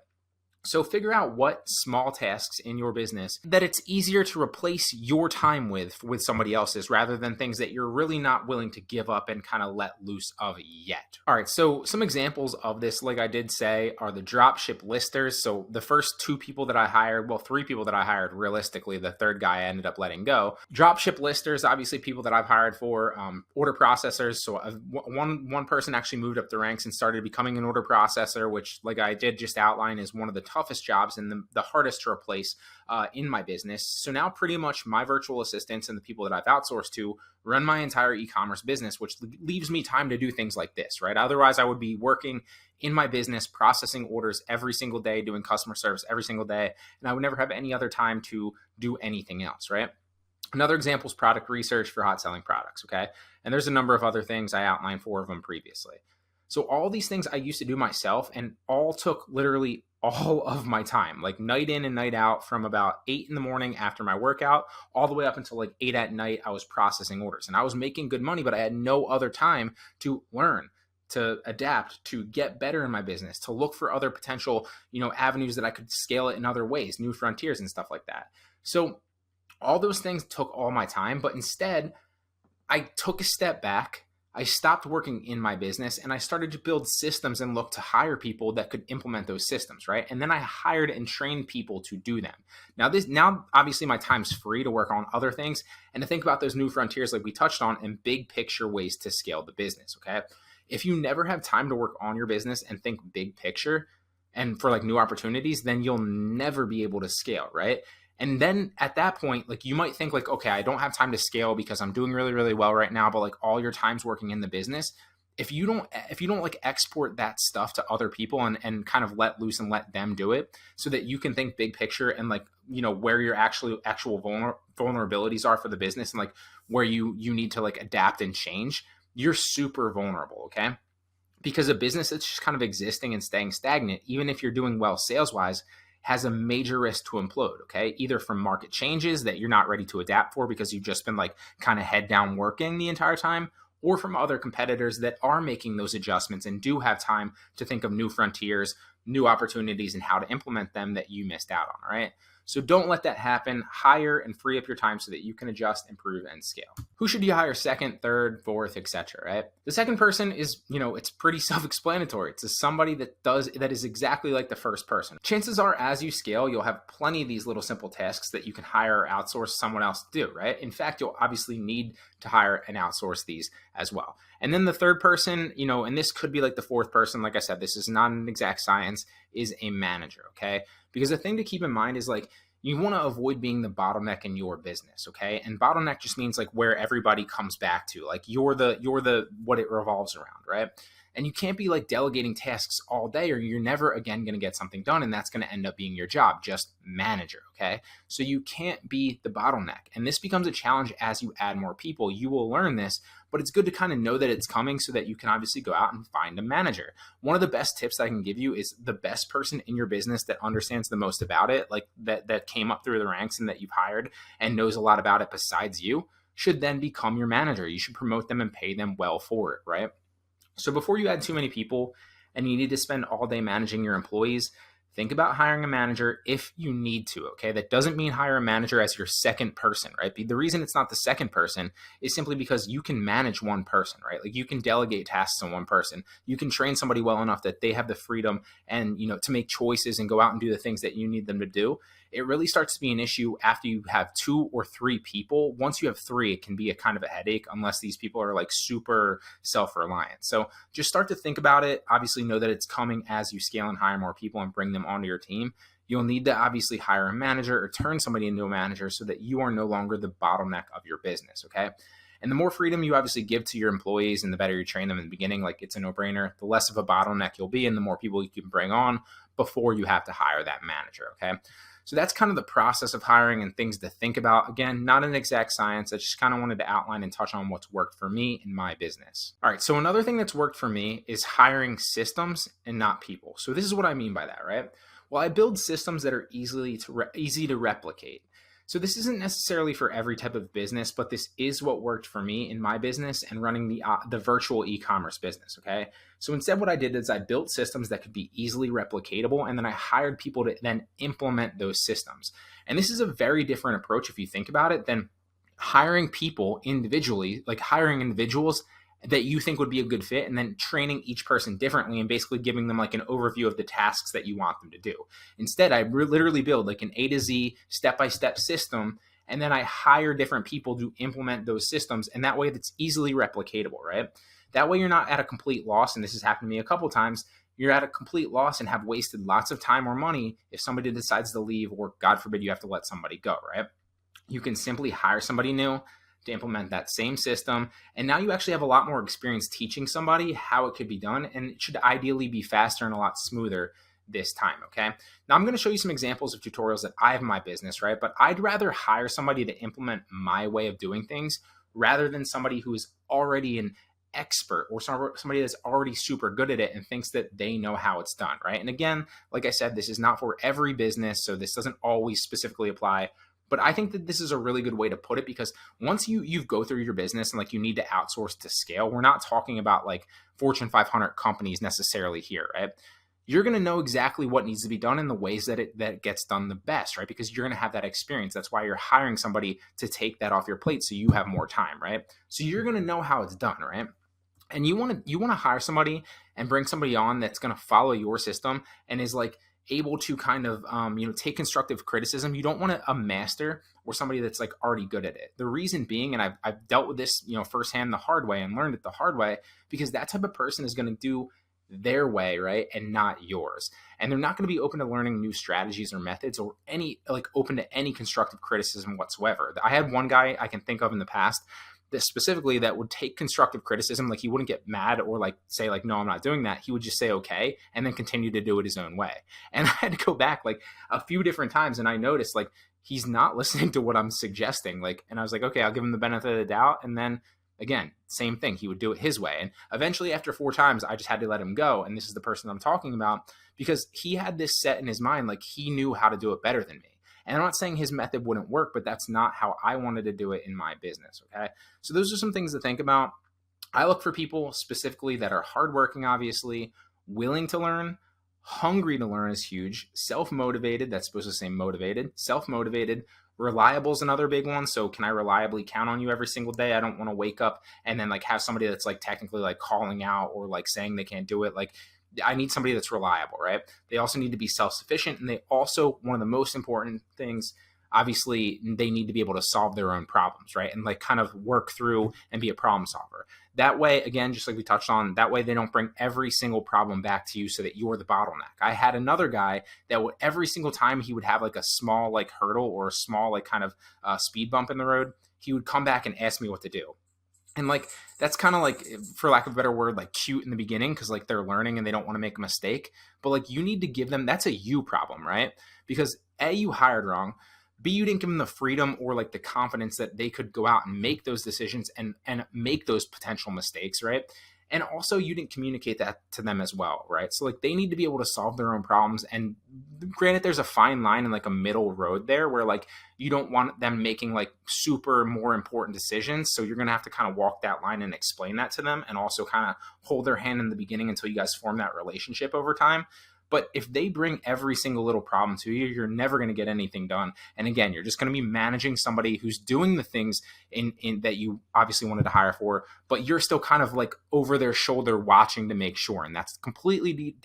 So figure out what small tasks in your business that it's easier to replace your time with somebody else's, rather than things that you're really not willing to give up and kind of let loose of yet. All right, so some examples of this, like I did say, are the dropship listers. So the first 2 people that I hired, well, 3 people that I hired realistically, the third guy I ended up letting go. Dropship listers, obviously people that I've hired for, order processors. So one person actually moved up the ranks and started becoming an order processor, which, like I did just outline, is one of the toughest jobs and the hardest to replace in my business. So now pretty much my virtual assistants and the people that I've outsourced to run my entire e-commerce business, which leaves me time to do things like this, right? Otherwise, I would be working in my business, processing orders every single day, doing customer service every single day, and I would never have any other time to do anything else, right? Another example is product research for hot selling products, okay? And there's a number of other things. I outlined 4 of them previously. So all these things I used to do myself, and all took literally all of my time, like night in and night out, from about 8 in the morning after my workout all the way up until like 8 at night. I was processing orders and I was making good money, but I had no other time to learn, to adapt, to get better in my business, to look for other potential, avenues that I could scale it in other ways, new frontiers and stuff like that. So all those things took all my time, but instead I took a step back. I stopped working in my business and I started to build systems and look to hire people that could implement those systems, right? And then I hired and trained people to do them. Now obviously my time's free to work on other things and to think about those new frontiers like we touched on and big picture ways to scale the business, okay? If you never have time to work on your business and think big picture and for like new opportunities, then you'll never be able to scale, right? And then at that point, like you might think like, okay, I don't have time to scale because I'm doing really, really well right now, but like all your time's working in the business. If you don't like export that stuff to other people and kind of let loose and let them do it so that you can think big picture and like, where your actual vulnerabilities are for the business and like where you need to like adapt and change, you're super vulnerable. Okay. Because a business that's just kind of existing and staying stagnant, even if you're doing well sales wise, has a major risk to implode, okay? Either from market changes that you're not ready to adapt for because you've just been like kind of head down working the entire time, or from other competitors that are making those adjustments and do have time to think of new frontiers, new opportunities, and how to implement them that you missed out on, all right? So don't let that happen. Hire and free up your time so that you can adjust, improve, and scale. Who should you hire second, third, fourth, etc., right? The second person is, it's pretty self-explanatory. It's somebody that is exactly like the first person. Chances are as you scale, you'll have plenty of these little simple tasks that you can hire or outsource someone else to do, right? In fact, you'll obviously need to hire and outsource these as well. And then the third person, and this could be like the fourth person, like I said, this is not an exact science, is a manager, okay? Because the thing to keep in mind is like, you want to avoid being the bottleneck in your business, okay? And bottleneck just means like where everybody comes back to, like you're the what it revolves around, right? And you can't be like delegating tasks all day or you're never again going to get something done. And that's going to end up being your job, just manager. Okay. So you can't be the bottleneck. And this becomes a challenge as you add more people. You will learn this, but it's good to kind of know that it's coming so that you can obviously go out and find a manager. One of the best tips I can give you is the best person in your business that understands the most about it, like that came up through the ranks and that you've hired and knows a lot about it besides you, should then become your manager. You should promote them and pay them well for it, right? So before you add too many people and you need to spend all day managing your employees, think about hiring a manager if you need to, okay? That doesn't mean hire a manager as your second person, right? The reason it's not the second person is simply because you can manage one person, right? Like you can delegate tasks to one person. You can train somebody well enough that they have the freedom and, to make choices and go out and do the things that you need them to do. It really starts to be an issue after you have 2 or 3 people. Once you have 3, it can be a kind of a headache unless these people are like super self-reliant. So just start to think about it. Obviously know that it's coming as you scale and hire more people and bring them onto your team. You'll need to obviously hire a manager or turn somebody into a manager so that you are no longer the bottleneck of your business, okay? And the more freedom you obviously give to your employees and the better you train them in the beginning, like it's a no-brainer, the less of a bottleneck you'll be and the more people you can bring on before you have to hire that manager, okay? So that's kind of the process of hiring and things to think about. Again, not an exact science. I just kind of wanted to outline and touch on what's worked for me in my business. All right, so another thing that's worked for me is hiring systems and not people. So this is what I mean by that, right? Well, I build systems that are easy to replicate. So this isn't necessarily for every type of business, but this is what worked for me in my business and running the virtual e-commerce business, okay? So instead what I did is I built systems that could be easily replicatable, and then I hired people to then implement those systems. And this is a very different approach if you think about it than hiring people individually, like hiring individuals that you think would be a good fit and then training each person differently and basically giving them like an overview of the tasks that you want them to do. Instead, I literally build like an A to Z step-by-step system, and then I hire different people to implement those systems, and that way it's easily replicatable, right? That way you're not at a complete loss, and this has happened to me a couple of times. You're at a complete loss and have wasted lots of time or money if somebody decides to leave, or God forbid you have to let somebody go, right? You can simply hire somebody new to implement that same system. And now you actually have a lot more experience teaching somebody how it could be done. And it should ideally be faster and a lot smoother this time, okay? Now I'm going to show you some examples of tutorials that I have in my business, right? But I'd rather hire somebody to implement my way of doing things rather than somebody who is already an expert or somebody that's already super good at it and thinks that they know how it's done, right? And again, like I said, this is not for every business, so this doesn't always specifically apply. But I think that this is a really good way to put it, because once you go through your business and like you need to outsource to scale, we're not talking about like Fortune 500 companies necessarily here, right? You're going to know exactly what needs to be done in the ways that it gets done the best, right? Because you're going to have that experience. That's why you're hiring somebody to take that off your plate so you have more time, right? So you're going to know how it's done, right? And you want to hire somebody and bring somebody on that's going to follow your system and is like able to kind of take constructive criticism. You don't want a master or somebody that's like already good at it. The reason being, and I've dealt with this firsthand the hard way and learned it the hard way, because that type of person is going to do their way, right, and not yours. And they're not going to be open to learning new strategies or methods or open to any constructive criticism whatsoever. I had one guy I can think of in the past that would take constructive criticism. Like, he wouldn't get mad or like say like, no, I'm not doing that. He would just say okay and then continue to do it his own way. And I had to go back like a few different times, and I noticed like he's not listening to what I'm suggesting. Like, and I was like, okay, I'll give him the benefit of the doubt. And then again, same thing, he would do it his way. And eventually after 4 times, I just had to let him go. And this is the person I'm talking about, because he had this set in his mind, like he knew how to do it better than me. And I'm not saying his method wouldn't work, but that's not how I wanted to do it in my business, okay? So those are some things to think about. I look for people specifically that are hardworking, obviously, willing to learn, hungry to learn is huge, self-motivated, that's supposed to say motivated, self-motivated, reliable is another big one. So can I reliably count on you every single day? I don't want to wake up and then like have somebody that's like technically like calling out or like saying they can't do it. Like, I need somebody that's reliable, right? They also need to be self-sufficient. And they also, one of the most important things, obviously, they need to be able to solve their own problems, right? And like kind of work through and be a problem solver. That way, again, just like we touched on, that way they don't bring every single problem back to you so that you're the bottleneck. I had another guy that would, every single time he would have like a small like hurdle or a small like kind of speed bump in the road, he would come back and ask me what to do. And like, that's kind of like, for lack of a better word, like cute in the beginning, because like they're learning and they don't want to make a mistake. But like, you need to give them, that's a you problem, right? Because A, you hired wrong. B, you didn't give them the freedom or like the confidence that they could go out and make those decisions and make those potential mistakes, right? And also, you didn't communicate that to them as well, right? So like, they need to be able to solve their own problems. And granted, there's a fine line and like a middle road there where like you don't want them making like super more important decisions. So you're going to have to kind of walk that line and explain that to them, and also kind of hold their hand in the beginning until you guys form that relationship over time. But if they bring every single little problem to you, you're never going to get anything done. And again, you're just going to be managing somebody who's doing the things in that you obviously wanted to hire for, but you're still kind of like over their shoulder watching to make sure. And that's completely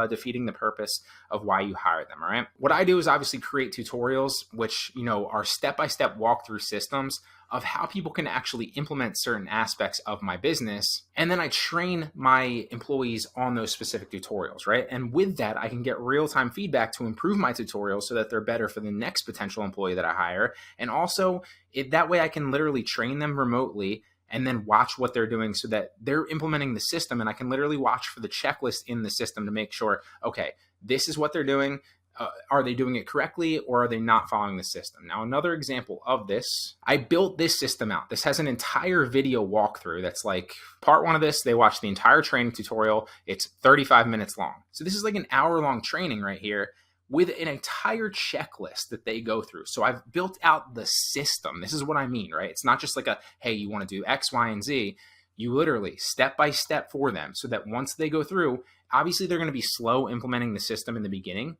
defeating the purpose of why you hire them, all right? What I do is obviously create tutorials, which, are step-by-step walkthrough systems of how people can actually implement certain aspects of my business. And then I train my employees on those specific tutorials, right? And with that, I can get real-time feedback to improve my tutorials so that they're better for the next potential employee that I hire. And also, that way I can literally train them remotely and then watch what they're doing so that they're implementing the system. And I can literally watch for the checklist in the system to make sure, okay, this is what they're doing. Are they doing it correctly, or are they not following the system? Now, another example of this, I built this system out. This has an entire video walkthrough that's like part 1 of this. They watch the entire training tutorial. It's 35 minutes long. So this is like an hour-long training right here with an entire checklist that they go through. So I've built out the system. This is what I mean, right? It's not just like hey, you want to do X, Y, and Z. You literally step by step for them so that once they go through, obviously they're going to be slow implementing the system in the beginning.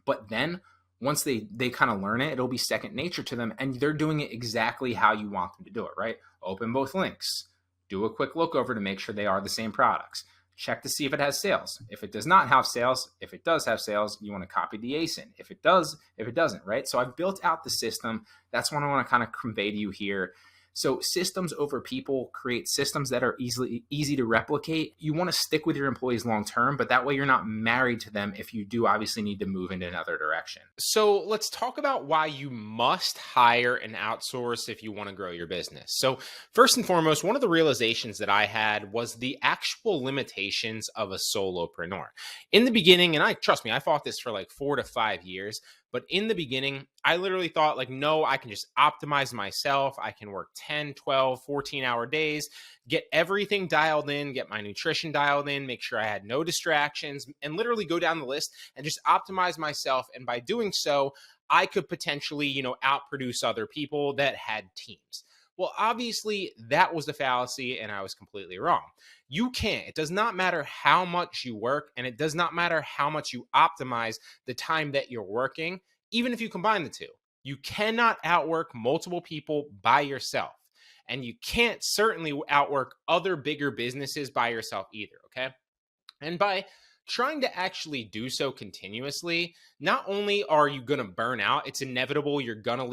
But then once they kind of learn it, it'll be second nature to them, and they're doing it exactly how you want them to do it, right? Open both links, do a quick look over to make sure they are the same products, check to see if it has sales. If it does not have sales, if it does have sales, you want to copy the ASIN. If it does, if it doesn't, right? So I've built out the system. That's what I want to kind of convey to you here. So systems over people, create systems that are easy to replicate. You want to stick with your employees long term, but that way you're not married to them if you do obviously need to move in another direction. So let's talk about why you must hire and outsource if you want to grow your business. So first and foremost, one of the realizations that I had was the actual limitations of a solopreneur. In the beginning, and trust me, I fought this for like 4 to 5 years, But in the beginning, I literally thought like, no, I can just optimize myself. I can work 10, 12, 14-hour days, get everything dialed in, get my nutrition dialed in, make sure I had no distractions, and literally go down the list and just optimize myself. And by doing so, I could potentially, outproduce other people that had teams. Well, obviously, that was the fallacy, and I was completely wrong. You can't. It does not matter how much you work, and it does not matter how much you optimize the time that you're working, even if you combine the two. You cannot outwork multiple people by yourself, and you can't certainly outwork other bigger businesses by yourself either, okay? And by trying to actually do so continuously, not only are you going to burn out, it's inevitable you're going to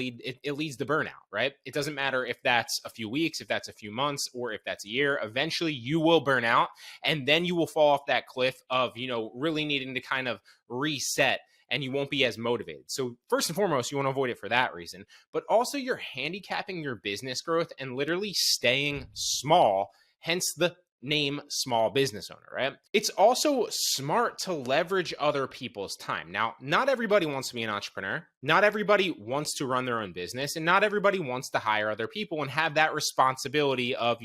it leads to burnout, right? It doesn't matter if that's a few weeks, if that's a few months, or if that's a year. Eventually you will burn out, and then you will fall off that cliff of, really needing to kind of reset, and you won't be as motivated. So first and foremost, you want to avoid it for that reason, but also you're handicapping your business growth and literally staying small, hence the name small business owner, right? It's also smart to leverage other people's time. Now, not everybody wants to be an entrepreneur. Not everybody wants to run their own business, and not everybody wants to hire other people and have that responsibility of,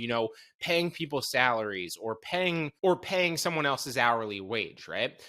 paying people salaries or paying someone else's hourly wage, right?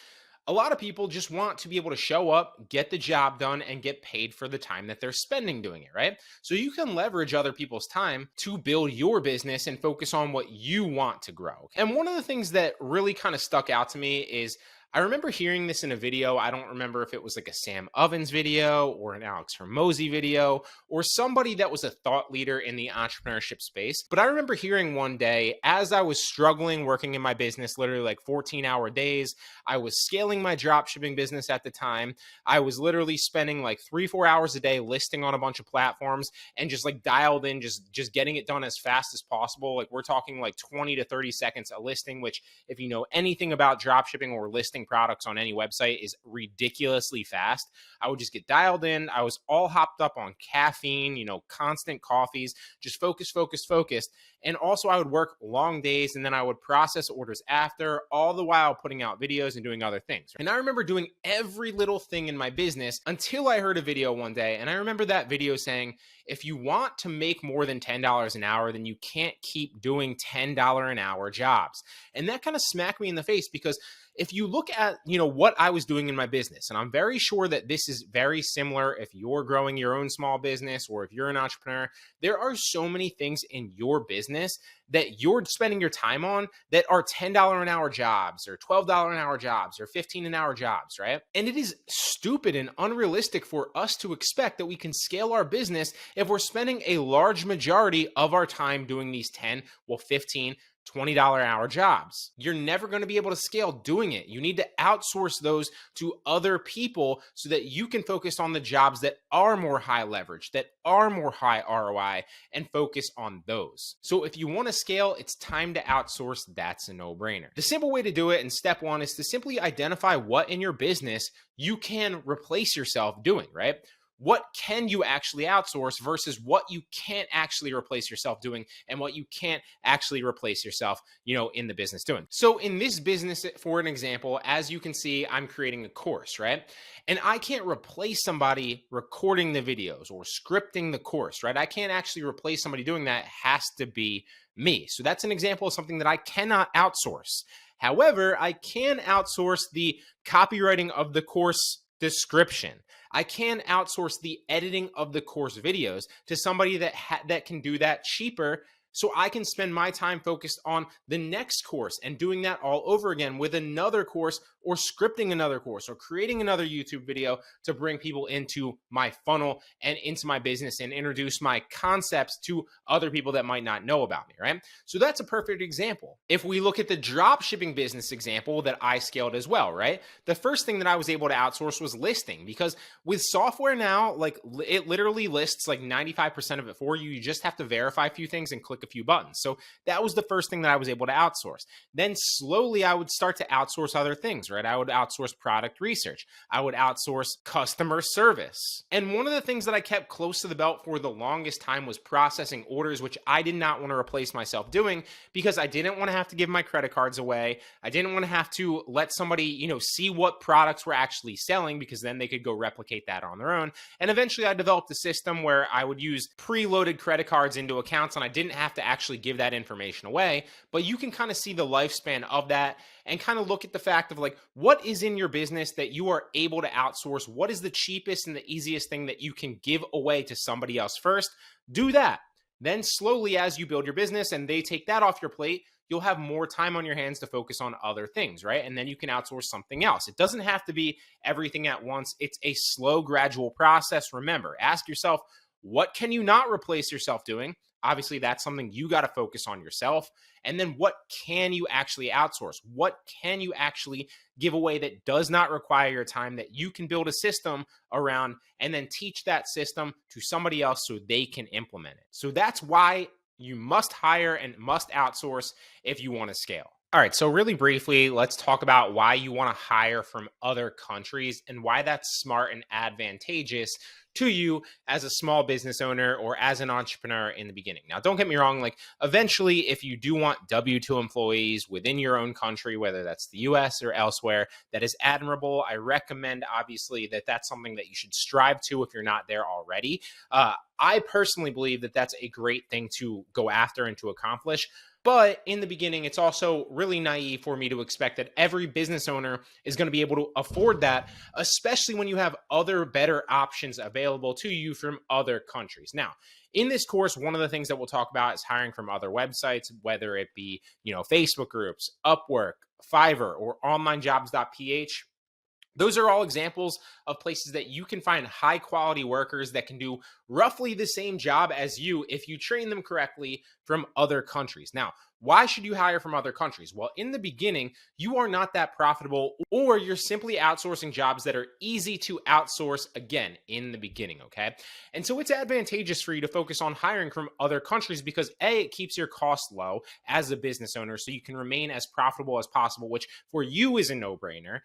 A lot of people just want to be able to show up, get the job done, and get paid for the time that they're spending doing it, right? So you can leverage other people's time to build your business and focus on what you want to grow. And one of the things that really kind of stuck out to me is I remember hearing this in a video. I don't remember if it was like a Sam Ovens video or an Alex Hormozy video or somebody that was a thought leader in the entrepreneurship space. But I remember hearing one day as I was struggling working in my business, literally like 14-hour days, I was scaling my dropshipping business at the time. I was literally spending like 3-4 hours a day listing on a bunch of platforms and just like dialed in, just getting it done as fast as possible. Like we're talking like 20 to 30 seconds a listing, which if you know anything about dropshipping or listing products on any website is ridiculously fast. I would just get dialed in. I was all hopped up on caffeine, constant coffees, just focused. And also I would work long days and then I would process orders after, all the while putting out videos and doing other things. And I remember doing every little thing in my business until I heard a video one day. And I remember that video saying, if you want to make more than $10 an hour, then you can't keep doing $10 an hour jobs. And that kind of smacked me in the face because if you look at, what I was doing in my business, and I'm very sure that this is very similar if you're growing your own small business or if you're an entrepreneur, there are so many things in your business that you're spending your time on that are $10 an hour jobs or $12 an hour jobs or $15 an hour jobs, right? And it is stupid and unrealistic for us to expect that we can scale our business if we're spending a large majority of our time doing these 10, 15, $20 an hour jobs. You're never going to be able to scale doing it. You need to outsource those to other people so that you can focus on the jobs that are more high leverage, that are more high ROI, and focus on those. So if you want to scale, it's time to outsource. That's a no-brainer. The simple way to do it in step one is to simply identify what in your business you can replace yourself doing, right? What can you actually outsource versus what you can't actually replace yourself doing and what you can't actually replace yourself, in the business doing. So in this business, for an example, as you can see, I'm creating a course, right? And I can't replace somebody recording the videos or scripting the course, right? I can't actually replace somebody doing that. It has to be me. So that's an example of something that I cannot outsource. However, I can outsource the copywriting of the course description. I can outsource the editing of the course videos to somebody that can do that cheaper, so I can spend my time focused on the next course and doing that all over again with another course or scripting another course or creating another YouTube video to bring people into my funnel and into my business and introduce my concepts to other people that might not know about me, right? So that's a perfect example. If we look at the drop shipping business example that I scaled as well, right? The first thing that I was able to outsource was listing, because with software now, like it literally lists like 95% of it for you. You just have to verify a few things and click a few buttons. So that was the first thing that I was able to outsource. Then slowly I would start to outsource other things, right? I would outsource product research. I would outsource customer service. And one of the things that I kept close to the belt for the longest time was processing orders, which I did not want to replace myself doing because I didn't want to have to give my credit cards away. I didn't want to have to let somebody, see what products we're actually selling, because then they could go replicate that on their own. And eventually I developed a system where I would use preloaded credit cards into accounts and I didn't have to actually give that information away. But you can kind of see the lifespan of that and kind of look at the fact of like, what is in your business that you are able to outsource? What is the cheapest and the easiest thing that you can give away to somebody else first? Do that. Then slowly, as you build your business and they take that off your plate, you'll have more time on your hands to focus on other things, right? And then you can outsource something else. It doesn't have to be everything at once. It's a slow, gradual process. Remember, ask yourself, what can you not replace yourself doing? Obviously, that's something you got to focus on yourself. And then what can you actually outsource? What can you actually give away that does not require your time, that you can build a system around and then teach that system to somebody else so they can implement it? So that's why you must hire and must outsource if you want to scale. All right, so really briefly, let's talk about why you want to hire from other countries and why that's smart and advantageous to you as a small business owner or as an entrepreneur in the beginning. Now, don't get me wrong, like eventually, if you do want W-2 employees within your own country, whether that's the US or elsewhere, that is admirable. I recommend, obviously, that that's something that you should strive to if you're not there already. I personally believe that that's a great thing to go after and to accomplish. But in the beginning, it's also really naive for me to expect that every business owner is going to be able to afford that, especially when you have other better options available to you from other countries. Now, in this course, one of the things that we'll talk about is hiring from other websites, whether it be, Facebook groups, Upwork, Fiverr, or onlinejobs.ph. Those are all examples of places that you can find high quality workers that can do roughly the same job as you if you train them correctly from other countries. Now, why should you hire from other countries? Well, in the beginning, you are not that profitable, or you're simply outsourcing jobs that are easy to outsource again in the beginning, okay? And so it's advantageous for you to focus on hiring from other countries because A, it keeps your costs low as a business owner so you can remain as profitable as possible, which for you is a no-brainer.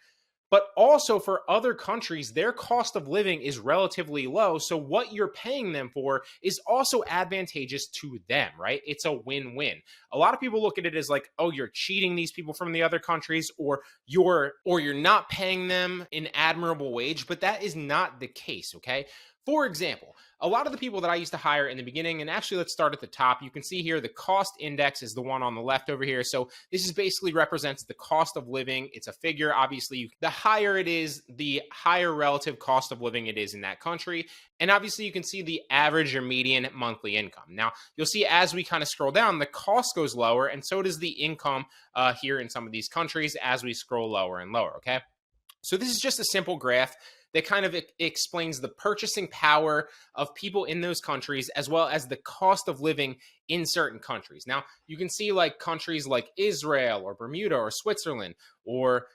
But also for other countries, their cost of living is relatively low. So what you're paying them for is also advantageous to them, right? It's a win-win. A lot of people look at it as like, oh, you're cheating these people from the other countries, or you're not paying them an admirable wage, but that is not the case, okay? For example, a lot of the people that I used to hire in the beginning, and actually let's start at the top. You can see here the cost index is the one on the left over here. So this is basically represents the cost of living. It's a figure. Obviously, the higher it is, the higher relative cost of living it is in that country. And obviously you can see the average or median monthly income. Now, you'll see as we kind of scroll down, the cost goes lower, and so does the income here in some of these countries as we scroll lower and lower, okay? So this is just a simple graph that kind of explains the purchasing power of people in those countries, as well as the cost of living in certain countries. Now, you can see like countries like Israel or Bermuda or Switzerland or,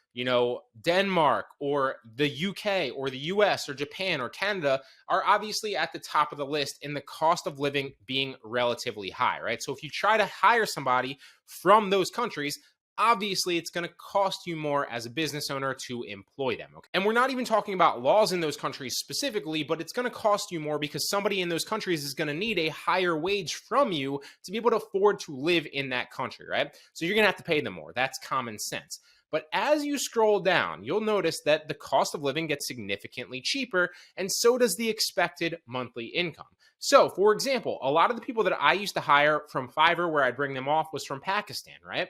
Denmark or the UK or the US or Japan or Canada are obviously at the top of the list in the cost of living being relatively high, right? So if you try to hire somebody from those countries, obviously it's going to cost you more as a business owner to employ them. Okay? And we're not even talking about laws in those countries specifically, but it's going to cost you more because somebody in those countries is going to need a higher wage from you to be able to afford to live in that country, right? So you're going to have to pay them more. That's common sense. But as you scroll down, you'll notice that the cost of living gets significantly cheaper, and so does the expected monthly income. So, for example, a lot of the people that I used to hire from Fiverr, where I'd bring them off, was from Pakistan, right?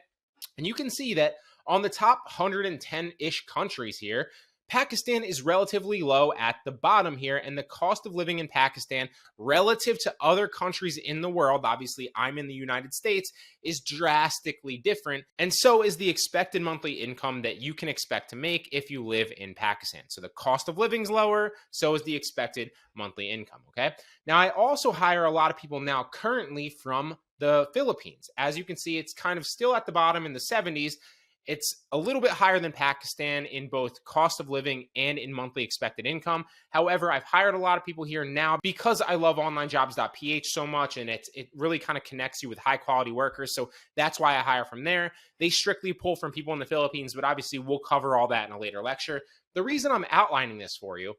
And you can see that on the top 110-ish countries here, Pakistan is relatively low at the bottom here, and the cost of living in Pakistan relative to other countries in the world, obviously I'm in the United States, is drastically different, and so is the expected monthly income that you can expect to make if you live in Pakistan. So the cost of living is lower, so is the expected monthly income, okay? Now, I also hire a lot of people now currently from the Philippines. As you can see, it's kind of still at the bottom in the 70s, It's a little bit higher than Pakistan in both cost of living and in monthly expected income. However, I've hired a lot of people here now because I love onlinejobs.ph so much, and it really kind of connects you with high quality workers. So that's why I hire from there. They strictly pull from people in the Philippines, but obviously we'll cover all that in a later lecture. The reason I'm outlining this for you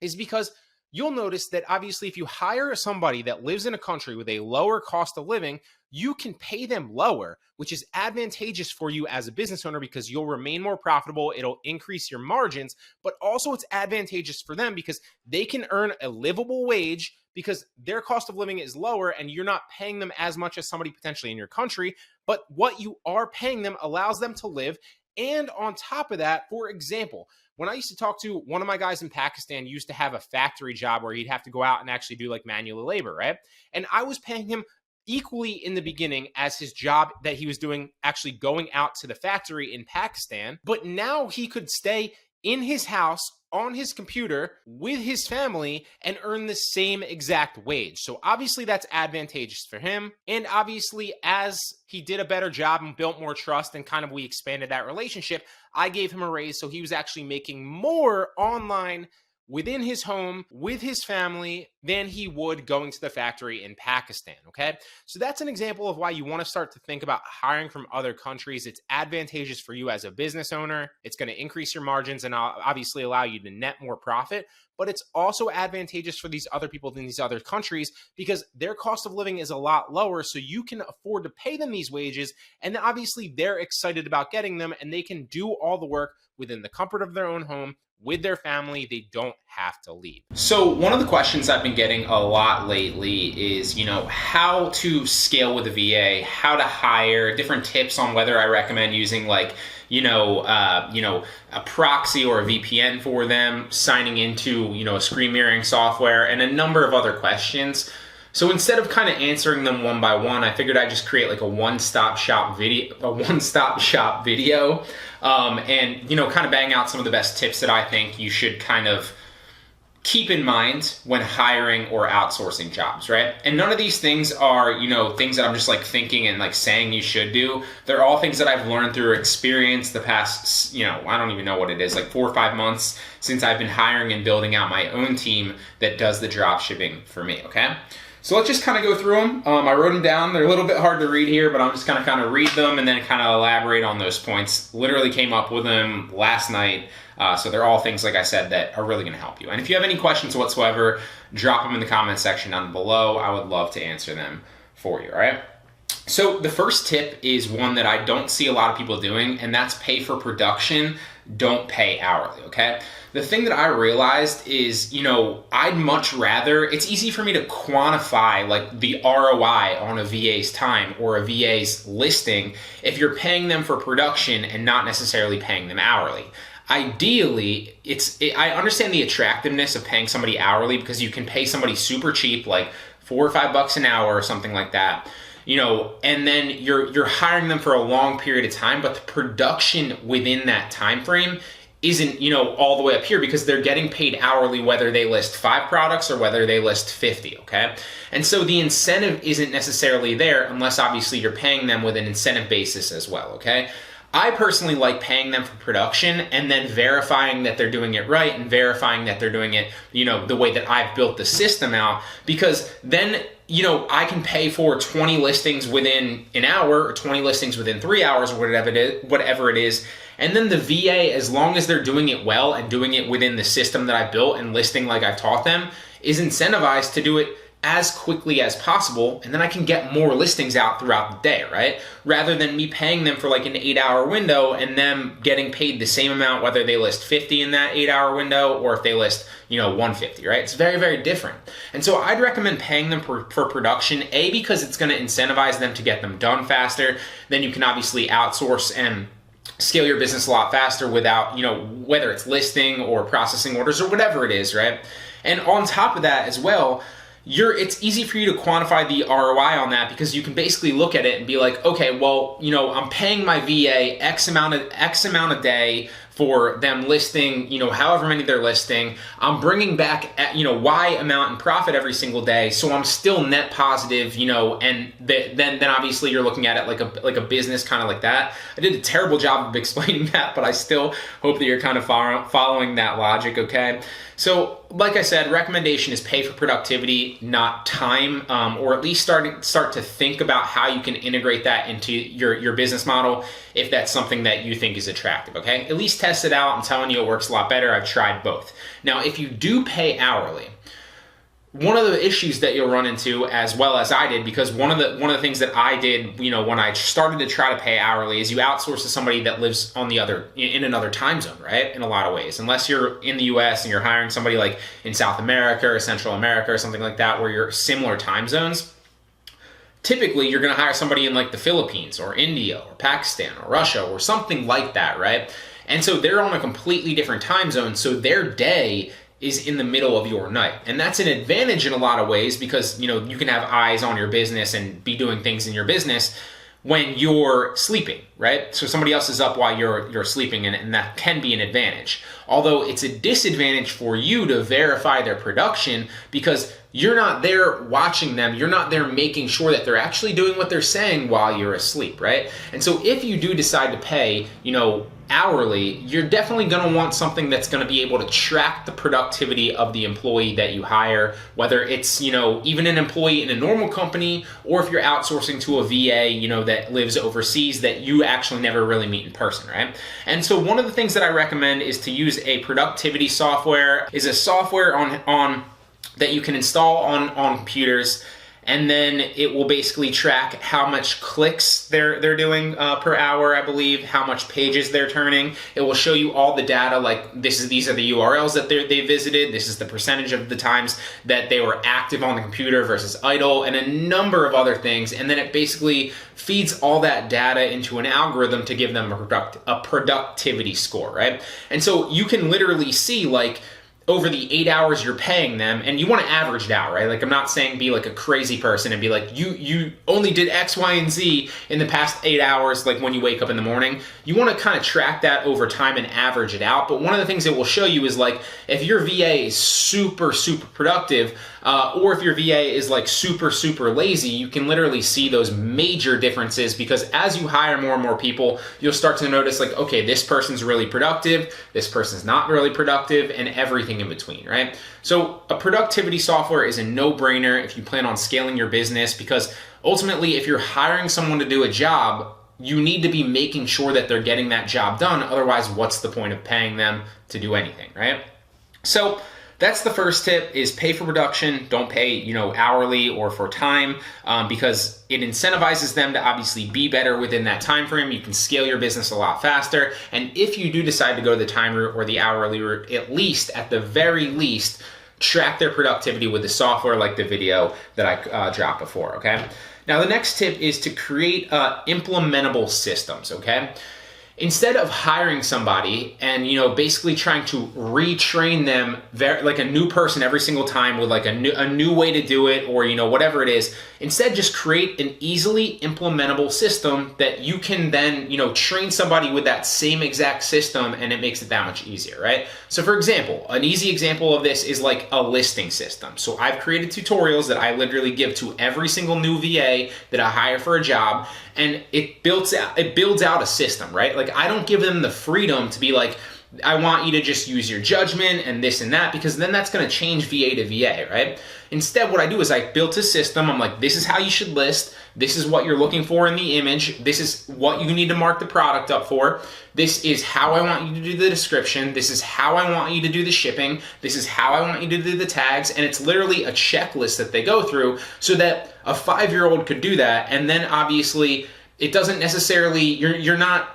is because you'll notice that obviously if you hire somebody that lives in a country with a lower cost of living, you can pay them lower, which is advantageous for you as a business owner because you'll remain more profitable. It'll increase your margins, but also it's advantageous for them because they can earn a livable wage because their cost of living is lower and you're not paying them as much as somebody potentially in your country, but what you are paying them allows them to live. And on top of that, for example, when I used to talk to one of my guys in Pakistan, used to have a factory job where he'd have to go out and actually do like manual labor, right? And I was paying him equally in the beginning as his job that he was doing, actually going out to the factory in Pakistan. But now he could stay in his house on his computer with his family and earn the same exact wage. So obviously that's advantageous for him. And obviously as he did a better job and built more trust and kind of we expanded that relationship, I gave him a raise. So he was actually making more online within his home with his family than he would going to the factory in Pakistan, okay? So that's an example of why you want to start to think about hiring from other countries. It's advantageous for you as a business owner. It's going to increase your margins and obviously allow you to net more profit, but it's also advantageous for these other people in these other countries because their cost of living is a lot lower, so you can afford to pay them these wages, and obviously they're excited about getting them, and they can do all the work within the comfort of their own home with their family. They don't have to leave. So one of the questions I've been getting a lot lately is, how to scale with a VA, how to hire, different tips on whether I recommend using like, a proxy or a VPN for them, signing into, a screen mirroring software, and a number of other questions. So instead of kind of answering them one by one, I figured I'd just create like a one-stop shop video, and kind of bang out some of the best tips that I think you should kind of keep in mind when hiring or outsourcing jobs, right? And none of these things are, things that I'm just like thinking and like saying you should do. They're all things that I've learned through experience the past, I don't even know what it is, like 4 or 5 months since I've been hiring and building out my own team that does the drop shipping for me, okay? So let's just kind of go through them. I wrote them down. They're a little bit hard to read here, but I'm just going to kind of read them and then kind of elaborate on those points. Literally came up with them last night. So they're all things, like I said, that are really going to help you. And if you have any questions whatsoever, drop them in the comment section down below. I would love to answer them for you, all right? So the first tip is one that I don't see a lot of people doing, and that's pay for production, don't pay hourly, okay? The thing that I realized is, I'd much rather, it's easy for me to quantify like the ROI on a VA's time or a VA's listing if you're paying them for production and not necessarily paying them hourly. Ideally, I understand the attractiveness of paying somebody hourly because you can pay somebody super cheap, like $4 or $5 an hour or something like that. And then you're hiring them for a long period of time, but the production within that time frame isn't, all the way up here because they're getting paid hourly whether they list 5 products or whether they list 50, okay? And so the incentive isn't necessarily there unless obviously you're paying them with an incentive basis as well, okay? I personally like paying them for production and then verifying that they're doing it right and verifying that they're doing it, the way that I've built the system out, because then I can pay for 20 listings within an hour or 20 listings within 3 hours or whatever it is. And then the VA, as long as they're doing it well and doing it within the system that I built and listing like I've taught them, is incentivized to do it as quickly as possible. And then I can get more listings out throughout the day, right? Rather than me paying them for like an 8-hour window and them getting paid the same amount, whether they list 50 in that 8-hour window or if they list, 150, right? It's very, very different. And so I'd recommend paying them for production, A, because it's going to incentivize them to get them done faster. Then you can obviously outsource and scale your business a lot faster without, whether it's listing or processing orders or whatever it is, right? And on top of that as well, it's easy for you to quantify the ROI on that because you can basically look at it and be like, okay, well, I'm paying my VA X amount a day for them listing, however many they're listing. I'm bringing back, Y amount in profit every single day. So I'm still net positive, and then obviously you're looking at it like a business, kind of like that. I did a terrible job of explaining that, but I still hope that you're kind of following that logic, okay? So like I said, recommendation is pay for productivity, not time, or at least start to think about how you can integrate that into your business model if that's something that you think is attractive, okay? At least test it out. I'm telling you, it works a lot better. I've tried both. Now, if you do pay hourly, one of the issues that you'll run into, as well as I did, because one of the things that I did, when I started to try to pay hourly, is you outsource to somebody that lives in another time zone, right? In a lot of ways, unless you're in the U.S. and you're hiring somebody like in South America or Central America or something like that, where you're similar time zones. Typically, you're going to hire somebody in like the Philippines or India or Pakistan or Russia or something like that, right? And so they're on a completely different time zone, so their day is in the middle of your night. And that's an advantage in a lot of ways because, you can have eyes on your business and be doing things in your business when you're sleeping, right? So somebody else is up while you're sleeping, and that can be an advantage. Although it's a disadvantage for you to verify their production because you're not there watching them. You're not there making sure that they're actually doing what they're saying while you're asleep, right? And so if you do decide to pay, hourly, you're definitely going to want something that's going to be able to track the productivity of the employee that you hire, whether it's, even an employee in a normal company, or if you're outsourcing to a VA, that lives overseas that you actually never really meet in person, right? And so one of the things that I recommend is to use a productivity software, is a software on that you can install on computers. And then it will basically track how much clicks they're doing per hour, I believe, how much pages they're turning. It will show you all the data, like these are the URLs that they visited, this is the percentage of the times that they were active on the computer versus idle, and a number of other things. And then it basically feeds all that data into an algorithm to give them a productivity score, right? And so you can literally see, like, over the 8 hours you're paying them, and you want to average it out, right? Like, I'm not saying be like a crazy person and be like, you only did X, Y, and Z in the past 8 hours, like when you wake up in the morning. You want to kind of track that over time and average it out. But one of the things it will show you is, like, if your VA is super, super productive, or if your VA is like super, super lazy, you can literally see those major differences, because as you hire more and more people, you'll start to notice, like, okay, this person's really productive, this person's not really productive, and everything in between, right? So a productivity software is a no-brainer if you plan on scaling your business, because ultimately, if you're hiring someone to do a job, you need to be making sure that they're getting that job done. Otherwise, what's the point of paying them to do anything, right? So that's the first tip, is pay for production. Don't pay, hourly or for time, because it incentivizes them to obviously be better within that time frame. You can scale your business a lot faster. And if you do decide to go the time route or the hourly route, at the very least, track their productivity with the software like the video that I dropped before, okay? Now, the next tip is to create implementable systems, okay? Instead of hiring somebody and, basically trying to retrain them like a new person every single time with like a new way to do it, or, whatever it is, instead just create an easily implementable system that you can then, train somebody with that same exact system, and it makes it that much easier, right? So for example, an easy example of this is like a listing system. So I've created tutorials that I literally give to every single new VA that I hire for a job, and it builds out a system, right? Like, I don't give them the freedom to be like, I want you to just use your judgment and this and that, because then that's going to change VA to VA, right? Instead, what I do is I built a system. I'm like, this is how you should list. This is what you're looking for in the image. This is what you need to mark the product up for. This is how I want you to do the description. This is how I want you to do the shipping. This is how I want you to do the tags. And it's literally a checklist that they go through, so that a 5-year-old could do that. And then obviously it doesn't necessarily, you're not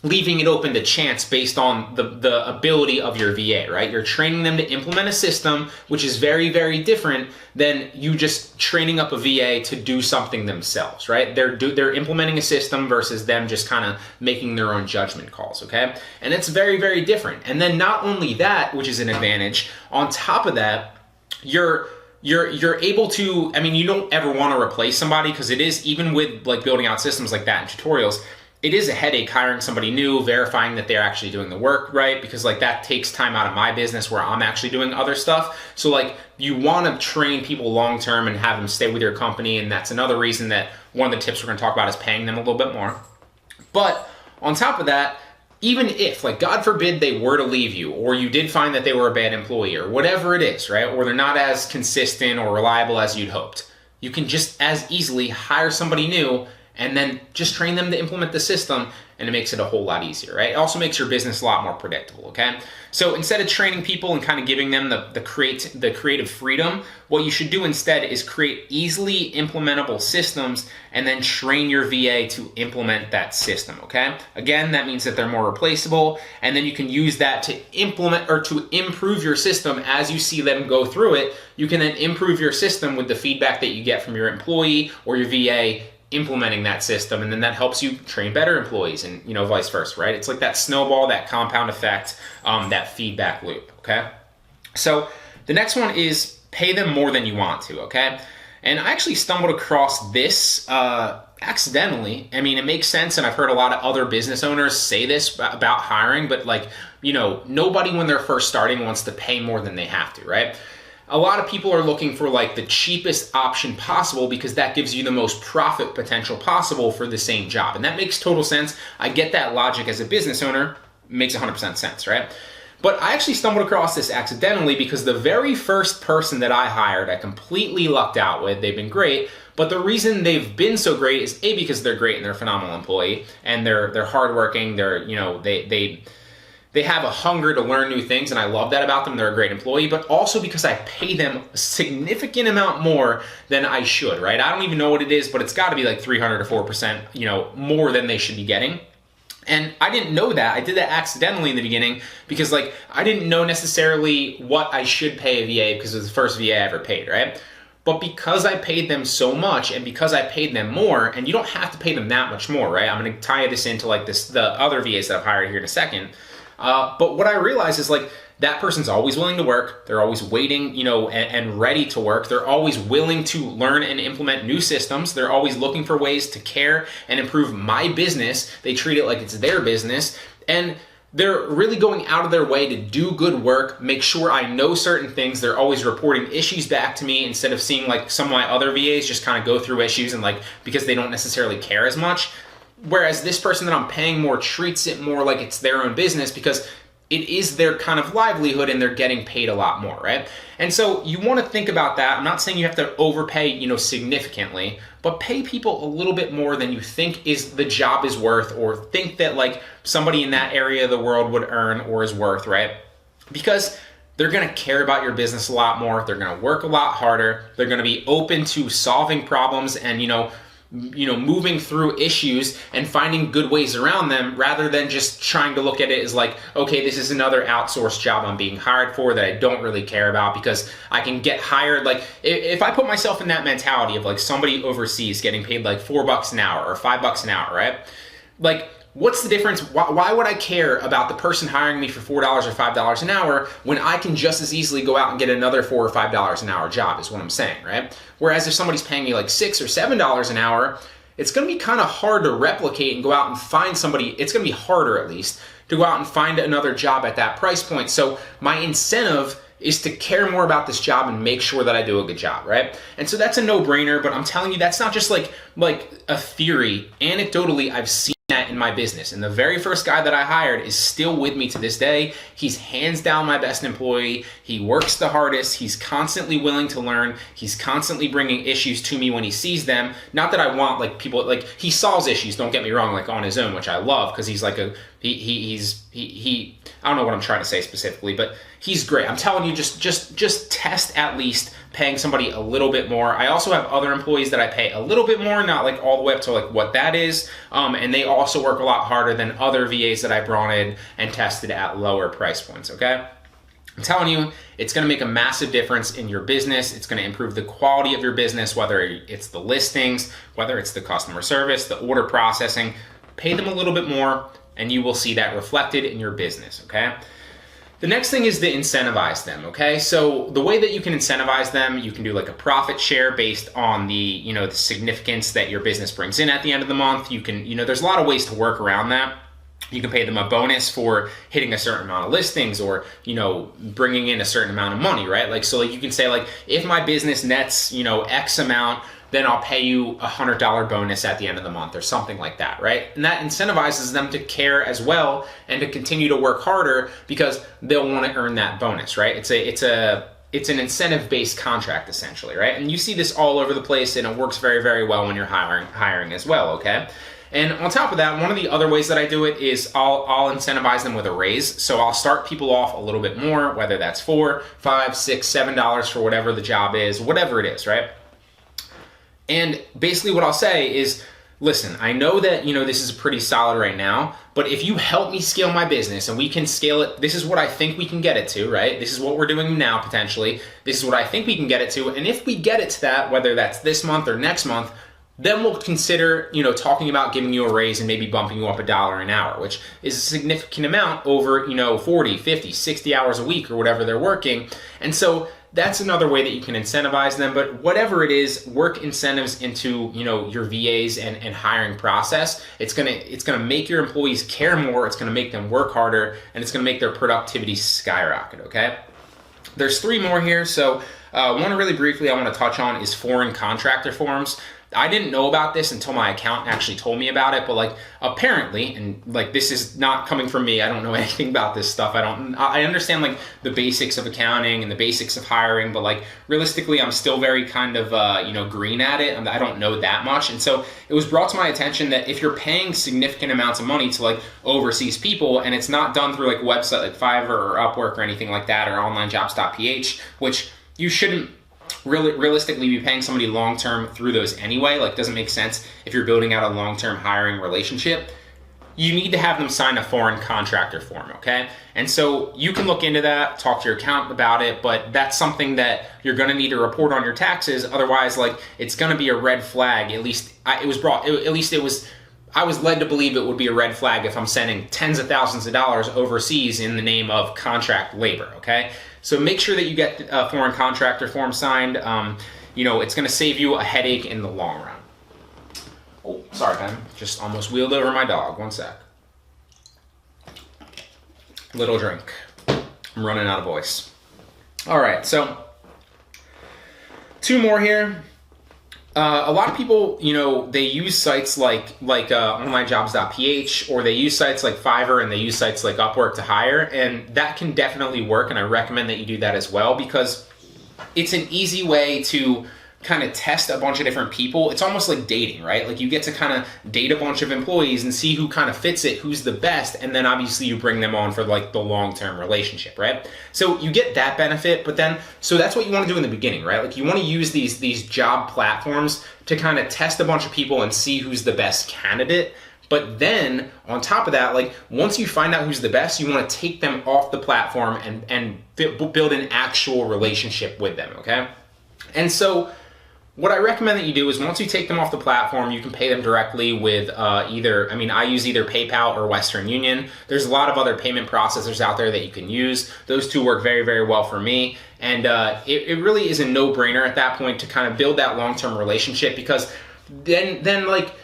leaving it open to chance based on the ability of your VA, right? You're training them to implement a system, which is very, very different than you just training up a VA to do something themselves, right? They're implementing a system versus them just kind of making their own judgment calls, okay? And it's very, very different. And then not only that, which is an advantage, on top of that, you're able to, you don't ever want to replace somebody, because it is, even with like building out systems like that and tutorials, it is a headache hiring somebody new, verifying that they're actually doing the work right, because like that takes time out of my business where I'm actually doing other stuff. So like you want to train people long term and have them stay with your company, and that's another reason that one of the tips we're going to talk about is paying them a little bit more. But on top of that, even if, like, God forbid they were to leave you, or you did find that they were a bad employee, or whatever it is, right? Or they're not as consistent or reliable as you'd hoped, you can just as easily hire somebody new and then just train them to implement the system, and it makes it a whole lot easier, right? It also makes your business a lot more predictable, okay? So instead of training people and kind of giving them the creative freedom, what you should do instead is create easily implementable systems and then train your VA to implement that system, okay? Again, that means that they're more replaceable, and then you can use that to implement or to improve your system as you see them go through it. You can then improve your system with the feedback that you get from your employee or your VA implementing that system, and then that helps you train better employees, and vice versa, right? It's like that snowball, that compound effect, that feedback loop, okay? So the next one is pay them more than you want to, okay? And I actually stumbled across this accidentally. I mean, it makes sense, and I've heard a lot of other business owners say this about hiring, but like, nobody when they're first starting wants to pay more than they have to, right? A lot of people are looking for like the cheapest option possible because that gives you the most profit potential possible for the same job. And that makes total sense. I get that logic as a business owner. It makes 100% sense, right? But I actually stumbled across this accidentally because the very first person that I hired, I completely lucked out with. They've been great. But the reason they've been so great is A, because they're great and they're a phenomenal employee, and they're hardworking. They have a hunger to learn new things, and I love that about them. They're a great employee, but also because I pay them a significant amount more than I should, right? I don't even know what it is, but it's got to be like 300 to 4%, more than they should be getting. And I didn't know that. I did that accidentally in the beginning because like I didn't know necessarily what I should pay a VA because it was the first VA I ever paid, right? But because I paid them so much and because I paid them more, and you don't have to pay them that much more, right? I'm going to tie this into like the other VAs that I've hired here in a second. But what I realized is like that person's always willing to work. They're always waiting, and ready to work. They're always willing to learn and implement new systems. They're always looking for ways to care and improve my business. They treat it like it's their business. And they're really going out of their way to do good work, make sure I know certain things. They're always reporting issues back to me instead of seeing like some of my other VAs just kind of go through issues and like because they don't necessarily care as much. Whereas this person that I'm paying more treats it more like it's their own business because it is their kind of livelihood and they're getting paid a lot more, right? And so you want to think about that. I'm not saying you have to overpay, significantly, but pay people a little bit more than you think is the job is worth, or think that like somebody in that area of the world would earn or is worth, right? Because they're going to care about your business a lot more. They're going to work a lot harder. They're going to be open to solving problems and, moving through issues and finding good ways around them rather than just trying to look at it as like, okay, this is another outsourced job I'm being hired for that I don't really care about because I can get hired. Like if I put myself in that mentality of like somebody overseas getting paid like $4 an hour or $5 an hour, right? Like, what's the difference? Why would I care about the person hiring me for $4 or $5 an hour when I can just as easily go out and get another $4 or $5 an hour job is what I'm saying, right? Whereas if somebody's paying me like $6 or $7 an hour, it's going to be kind of hard to replicate and go out and find somebody. It's going to be harder at least to go out and find another job at that price point. So my incentive is to care more about this job and make sure that I do a good job, right? And so that's a no-brainer, but I'm telling you, that's not just like a theory. Anecdotally, I've seen that in my business. And the very first guy that I hired is still with me to this day. He's hands down my best employee. He works the hardest. He's constantly willing to learn. He's constantly bringing issues to me when he sees them. Not that I want like people, like he solves issues, don't get me wrong, like on his own, which I love because he's like he I don't know what I'm trying to say specifically, but he's great. I'm telling you, just test at least paying somebody a little bit more. I also have other employees that I pay a little bit more, not like all the way up to like what that is. And they also work a lot harder than other VAs that I brought in and tested at lower price points, okay? I'm telling you, it's going to make a massive difference in your business. It's going to improve the quality of your business, whether it's the listings, whether it's the customer service, the order processing. Pay them a little bit more and you will see that reflected in your business, okay? The next thing is to incentivize them, okay? So the way that you can incentivize them, you can do like a profit share based on the, the significance that your business brings in at the end of the month. You can, there's a lot of ways to work around that. You can pay them a bonus for hitting a certain amount of listings or, bringing in a certain amount of money, right? Like, so like you can say like, if my business nets, X amount, then I'll pay you $100 bonus at the end of the month or something like that, right? And that incentivizes them to care as well and to continue to work harder because they'll want to earn that bonus, right? It's an incentive-based contract essentially, right? And you see this all over the place, and it works very, very well when you're hiring as well, okay? And on top of that, one of the other ways that I do it is I'll incentivize them with a raise. So I'll start people off a little bit more, whether that's $4, $5, $6, $7 for whatever the job is, whatever it is, right? And basically what I'll say is, listen, I know that, this is pretty solid right now, but if you help me scale my business and we can scale it, this is what I think we can get it to, right? This is what we're doing now potentially. This is what I think we can get it to. And if we get it to that, whether that's this month or next month, then we'll consider, talking about giving you a raise and maybe bumping you up $1 an hour, which is a significant amount over, 40, 50, 60 hours a week or whatever they're working. And so that's another way that you can incentivize them. But whatever it is, work incentives into, your VAs and hiring process. It's gonna make your employees care more. It's gonna make them work harder, and it's gonna make their productivity skyrocket, okay? There's 3 more here. So one really briefly I want to touch on is foreign contractor forms. I didn't know about this until my accountant actually told me about it, but like apparently, and like this is not coming from me, I don't know anything about this stuff. I understand like the basics of accounting and the basics of hiring, but like realistically, I'm still very kind of green at it. I don't know that much, and so it was brought to my attention that if you're paying significant amounts of money to like overseas people, and it's not done through like a website like Fiverr or Upwork or anything like that, or onlinejobs.ph, which you shouldn't realistically be paying somebody long-term through those anyway. Like, doesn't make sense if you're building out a long-term hiring relationship. You need to have them sign a foreign contractor form, okay? And so you can look into that, talk to your accountant about it, but that's something that you're gonna need to report on your taxes. Otherwise, like, it's gonna be a red flag. I was led to believe it would be a red flag if I'm sending tens of thousands of dollars overseas in the name of contract labor, okay? So make sure that you get a foreign contractor form signed. It's gonna save you a headache in the long run. Oh, sorry, Ben. Just almost wheeled over my dog. One sec. Little drink. I'm running out of voice. All right, so 2 more here. A lot of people, they use sites like onlinejobs.ph, or they use sites like Fiverr, and they use sites like Upwork to hire, and that can definitely work, and I recommend that you do that as well, because it's an easy way to kind of test a bunch of different people. It's almost like dating, right? Like, you get to kind of date a bunch of employees and see who kind of fits it, who's the best, and then obviously you bring them on for like the long-term relationship, right? So you get that benefit, but then, so that's what you want to do in the beginning, right? Like, you want to use these job platforms to kind of test a bunch of people and see who's the best candidate. But then on top of that, like, once you find out who's the best, you want to take them off the platform and build an actual relationship with them, okay? And so what I recommend that you do is, once you take them off the platform, you can pay them directly with I use either PayPal or Western Union. There's a lot of other payment processors out there that you can use. Those 2 work very, very well for me. And it really is a no-brainer at that point to kind of build that long-term relationship, because then like,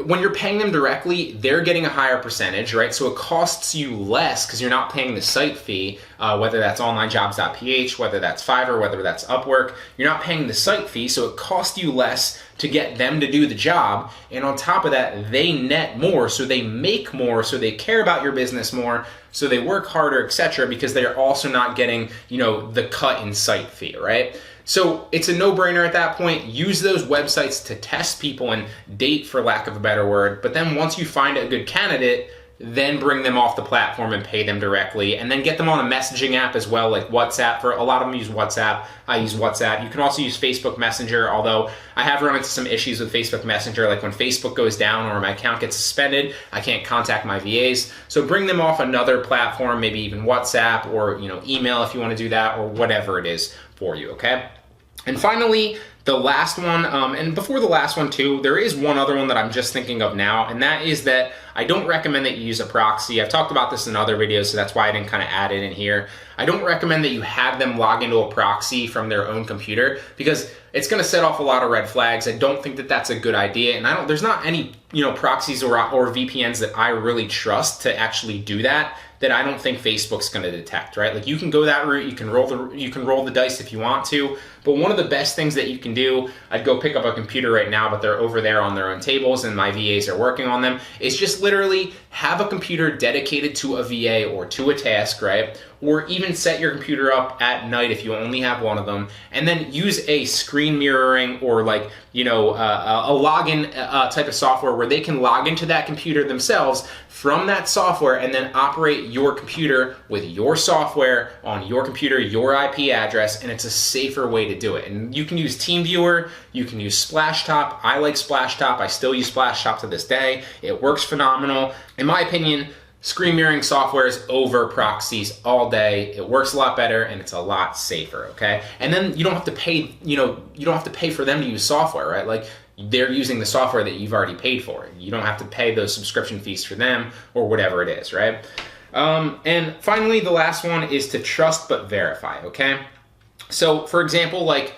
when you're paying them directly, they're getting a higher percentage, right? So it costs you less because you're not paying the site fee, whether that's onlinejobs.ph, whether that's Fiverr, whether that's Upwork. You're not paying the site fee, so it costs you less to get them to do the job. And on top of that, they net more, so they make more, so they care about your business more, so they work harder, etc., because they're also not getting, the cut in site fee, right? So it's a no-brainer at that point. Use those websites to test people and date, for lack of a better word. But then once you find a good candidate, then bring them off the platform and pay them directly. And then get them on a messaging app as well, like WhatsApp. For a lot of them use WhatsApp. I use WhatsApp. You can also use Facebook Messenger, although I have run into some issues with Facebook Messenger. Like, when Facebook goes down or my account gets suspended, I can't contact my VAs. So bring them off another platform, maybe even WhatsApp, or email if you want to do that, or whatever it is for you, okay? And finally, the last one, and before the last one too, there is one other one that I'm just thinking of now, and that is that I don't recommend that you use a proxy. I've talked about this in other videos, so that's why I didn't kind of add it in here. I don't recommend that you have them log into a proxy from their own computer, because it's going to set off a lot of red flags. I don't think that that's a good idea, and there's not any proxies or VPNs that I really trust to actually do that I don't think Facebook's going to detect, right? Like, you can go that route, you can roll the dice if you want to, but one of the best things that you can do, I'd go pick up a computer right now, but they're over there on their own tables and my VAs are working on them, is just literally have a computer dedicated to a VA or to a task, right? Or even set your computer up at night if you only have one of them, and then use a screen mirroring or a login type of software where they can log into that computer themselves from that software and then operate your computer with your software on your computer, your IP address, and it's a safer way to do it. And you can use TeamViewer, you can use Splashtop. I like Splashtop. I still use Splashtop to this day. It works phenomenal. In my opinion, screen mirroring software is over proxies all day. It works a lot better and it's a lot safer, okay? And then you don't have to pay, you don't have to pay for them to use software, right? Like, they're using the software that you've already paid for. You don't have to pay those subscription fees for them or whatever it is, right? And finally, the last one is to trust but verify, okay? So for example, like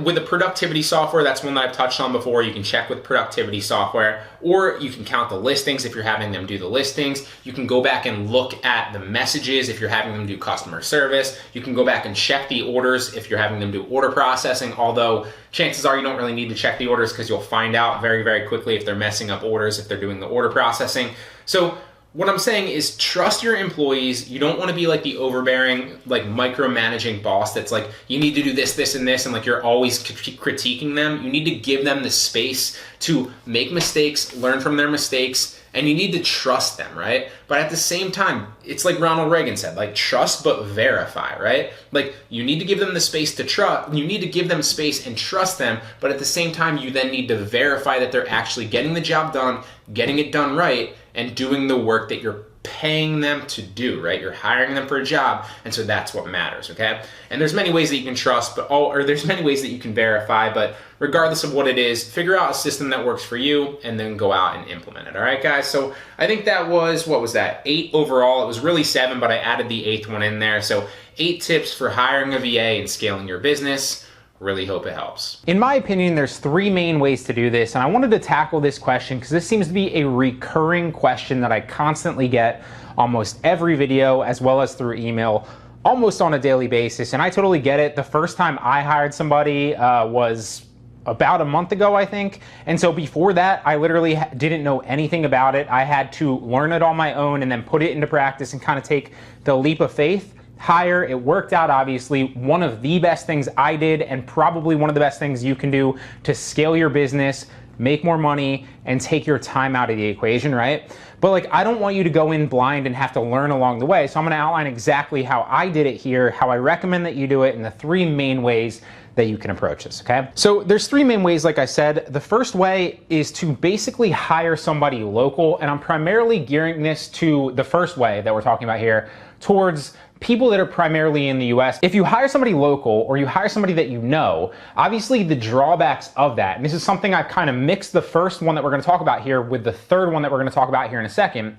with the productivity software, that's one that I've touched on before. You can check with productivity software, or you can count the listings if you're having them do the listings. You can go back and look at the messages if you're having them do customer service. You can go back and check the orders if you're having them do order processing, although chances are you don't really need to check the orders because you'll find out very, very quickly if they're messing up orders, if they're doing the order processing. So what I'm saying is trust your employees. You don't want to be like the overbearing, like micromanaging boss that's like, you need to do this, this, and this, and like you're always critiquing them. You need to give them the space to make mistakes, learn from their mistakes, and you need to trust them, right? But at the same time, it's like Ronald Reagan said, like, trust but verify, right? Like, you need to give them the space to trust, you need to give them space and trust them, but at the same time, you then need to verify that they're actually getting the job done, getting it done right, and doing the work that you're paying them to do, right? You're hiring them for a job, and so that's what matters, okay? And there's many ways that you can trust, or there's many ways that you can verify, but regardless of what it is, figure out a system that works for you and then go out and implement it, all right, guys? So I think that was, what was that, 8 overall. It was really 7, but I added the 8th one in there. So 8 tips for hiring a VA and scaling your business. Really hope it helps. In my opinion, there's 3 main ways to do this, and I wanted to tackle this question because this seems to be a recurring question that I constantly get almost every video, as well as through email, almost on a daily basis. And I totally get it. The first time I hired somebody was about a month ago, I think. And so before that, I literally didn't know anything about it. I had to learn it on my own and then put it into practice and kind of take the leap of faith. Hire. It worked out, obviously. One of the best things I did, and probably one of the best things you can do to scale your business, make more money, and take your time out of the equation, right? But like, I don't want you to go in blind and have to learn along the way. So I'm going to outline exactly how I did it here, how I recommend that you do it, and the 3 main ways that you can approach this, okay? So there's 3 main ways, like I said. The first way is to basically hire somebody local, and I'm primarily gearing this to the first way that we're talking about here, towards people that are primarily in the US. If you hire somebody local or you hire somebody that you know, obviously the drawbacks of that, and this is something I've kind of mixed the first one that we're going to talk about here with the third one that we're going to talk about here in a second.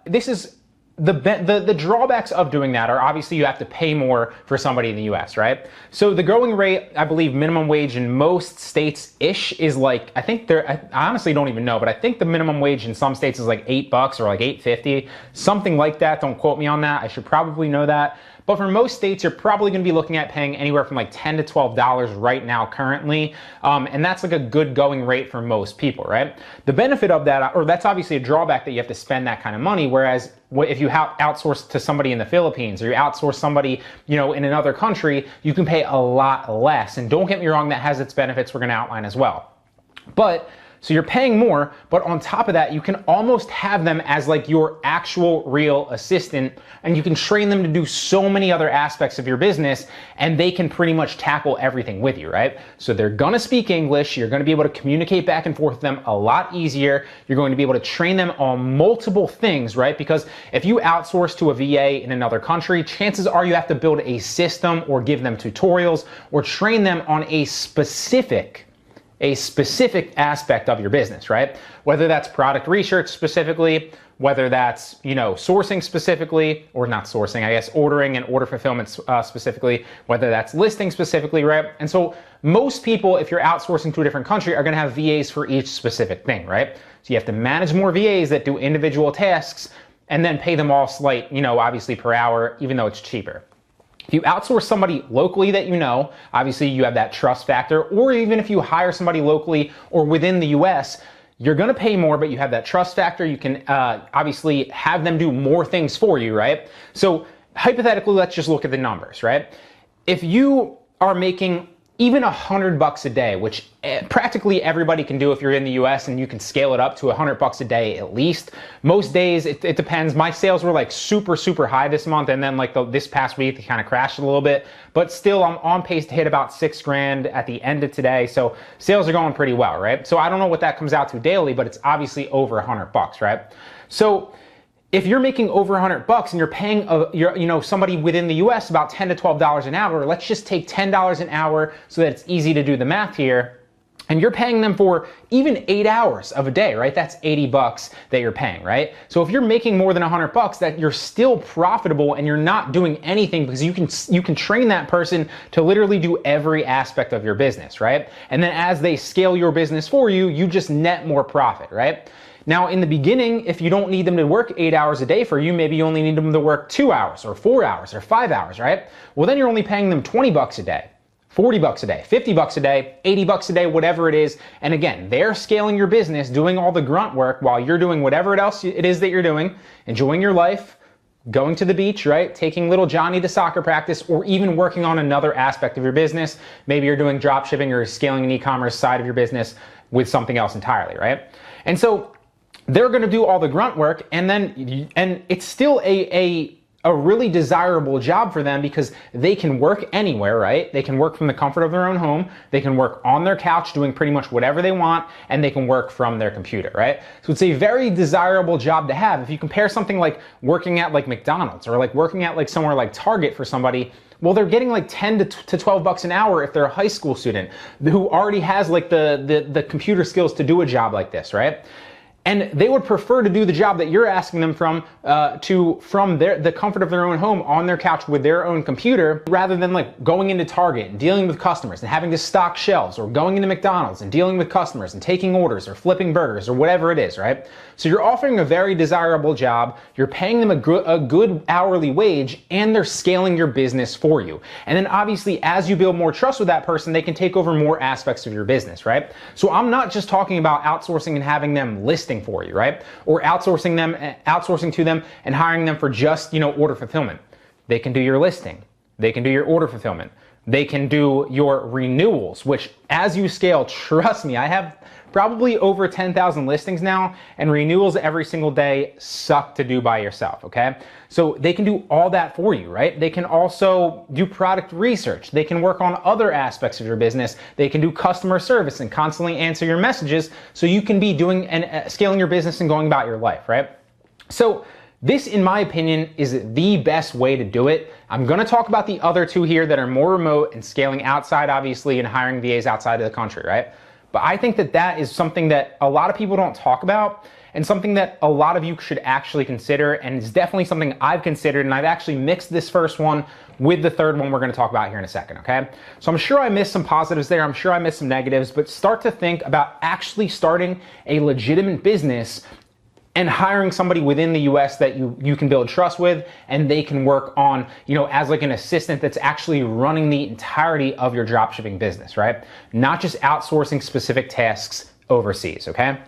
This is the drawbacks of doing that are obviously you have to pay more for somebody in the US, right? So the going rate, I believe minimum wage in most states-ish is like, I honestly don't even know, but I think the minimum wage in some states is like $8 or like $8.50, something like that. Don't quote me on that. I should probably know that. But for most states, you're probably going to be looking at paying anywhere from like $10 to $12 right now currently. And that's like a good going rate for most people, right? The benefit of that, or that's obviously a drawback that you have to spend that kind of money. Whereas if you outsource to somebody in the Philippines or you outsource somebody, in another country, you can pay a lot less. And don't get me wrong, that has its benefits we're going to outline as well. But So you're paying more, but on top of that, you can almost have them as like your actual real assistant, and you can train them to do so many other aspects of your business, and they can pretty much tackle everything with you, right? So they're gonna speak English, you're gonna be able to communicate back and forth with them a lot easier, you're going to be able to train them on multiple things, right? Because if you outsource to a VA in another country, chances are you have to build a system or give them tutorials or train them on a specific aspect of your business, right? Whether that's product research specifically, whether that's, sourcing specifically, or not sourcing, I guess, ordering and order fulfillment specifically, whether that's listing specifically, right? And so most people, if you're outsourcing to a different country, are gonna have VAs for each specific thing, right? So you have to manage more VAs that do individual tasks and then pay them all slight, obviously per hour, even though it's cheaper. If you outsource somebody locally that obviously you have that trust factor, or even if you hire somebody locally or within the US, you're gonna pay more, but you have that trust factor. You can obviously have them do more things for you, right? So hypothetically, let's just look at the numbers, right? If you are making even $100 a day, which practically everybody can do if you're in the US, and you can scale it up to $100 a day at least. Most days, it depends. My sales were like super, super high this month, and then like this past week, they kind of crashed a little bit, but still I'm on pace to hit about $6,000 at the end of today. So sales are going pretty well, right? So I don't know what that comes out to daily, but it's obviously over $100, right? So if you're making over $100 and you're paying somebody within the US about $10 to $12 an hour, let's just take $10 an hour so that it's easy to do the math here. And you're paying them for even 8 hours of a day, right? That's $80 that you're paying, right? So if you're making more than $100, that you're still profitable and you're not doing anything, because you can train that person to literally do every aspect of your business, right? And then as they scale your business for you, you just net more profit, right? Now, in the beginning, if you don't need them to work 8 hours a day for you, maybe you only need them to work 2 hours or 4 hours or 5 hours, right? Well, then you're only paying them $20 a day, $40 a day, $50 a day, $80 a day, whatever it is. And again, they're scaling your business, doing all the grunt work while you're doing whatever else it is that you're doing, enjoying your life, going to the beach, right? Taking little Johnny to soccer practice, or even working on another aspect of your business. Maybe you're doing drop shipping or scaling an e-commerce side of your business with something else entirely, right? And so they're going to do all the grunt work, and it's still a really desirable job for them, because they can work anywhere, right? They can work from the comfort of their own home. They can work on their couch doing pretty much whatever they want, and they can work from their computer, right? So it's a very desirable job to have. If you compare something like working at like McDonald's, or like working at like somewhere like Target for somebody, well, they're getting like 10 to 12 bucks an hour if they're a high school student who already has like the computer skills to do a job like this, right? And they would prefer to do the job that you're asking them from the comfort of their own home on their couch with their own computer, rather than like going into Target and dealing with customers and having to stock shelves, or going into McDonald's and dealing with customers and taking orders or flipping burgers or whatever it is, right? So you're offering a very desirable job, you're paying them a good hourly wage, and they're scaling your business for you. And then obviously, as you build more trust with that person, they can take over more aspects of your business, right? So I'm not just talking about outsourcing and having them listing for you, right? Or outsourcing to them and hiring them for just, order fulfillment. They can do your listing. They can do your order fulfillment. They can do your renewals, which as you scale, trust me, I have probably over 10,000 listings now, and renewals every single day suck to do by yourself, okay? So they can do all that for you, right? They can also do product research. They can work on other aspects of your business. They can do customer service and constantly answer your messages, so you can be doing and scaling your business and going about your life, right? So this, in my opinion, is the best way to do it. I'm gonna talk about the other two here that are more remote and scaling outside, obviously, and hiring VAs outside of the country, right? But I think that is something that a lot of people don't talk about, and something that a lot of you should actually consider, and it's definitely something I've considered, and I've actually mixed this first one with the third one we're gonna talk about here in a second, okay? So I'm sure I missed some positives there, I'm sure I missed some negatives, but start to think about actually starting a legitimate business and hiring somebody within the US that you can build trust with, and they can work on, as like an assistant that's actually running the entirety of your dropshipping business, right? Not just outsourcing specific tasks overseas, okay?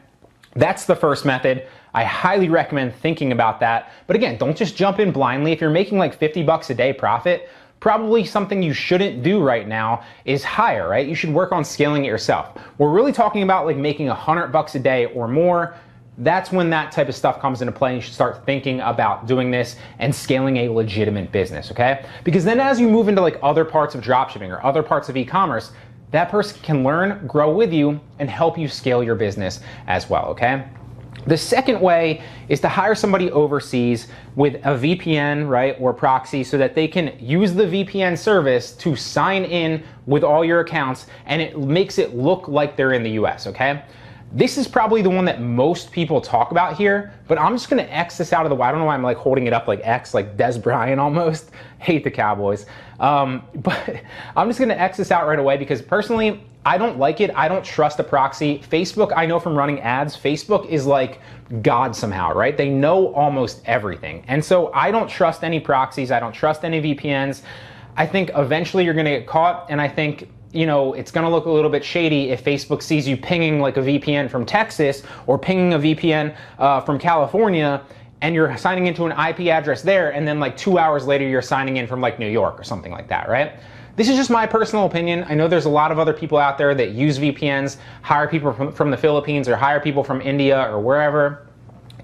That's the first method. I highly recommend thinking about that. But again, don't just jump in blindly. If you're making like $50 a day profit, probably something you shouldn't do right now is hire, right? You should work on scaling it yourself. We're really talking about like making $100 a day or more. That's when that type of stuff comes into play, and you should start thinking about doing this and scaling a legitimate business, okay? Because then as you move into like other parts of dropshipping or other parts of e-commerce, that person can learn, grow with you, and help you scale your business as well, okay? The second way is to hire somebody overseas with a VPN, right, or proxy, so that they can use the VPN service to sign in with all your accounts, and it makes it look like they're in the US, okay? This is probably the one that most people talk about here, but I'm just gonna X this out of the way. I don't know why I'm like holding it up like X, like Des Bryant almost. Hate the Cowboys. But I'm just gonna X this out right away because personally, I don't like it. I don't trust a proxy. Facebook, I know from running ads, Facebook is like God somehow, right? They know almost everything. And so I don't trust any proxies. I don't trust any VPNs. I think eventually you're gonna get caught, and I think it's gonna look a little bit shady if Facebook sees you pinging like a VPN from Texas or pinging a VPN from California, and you're signing into an IP address there, and then like 2 hours later you're signing in from like New York or something like that, right? This is just my personal opinion. I know there's a lot of other people out there that use VPNs, hire people from the Philippines or hire people from India or wherever,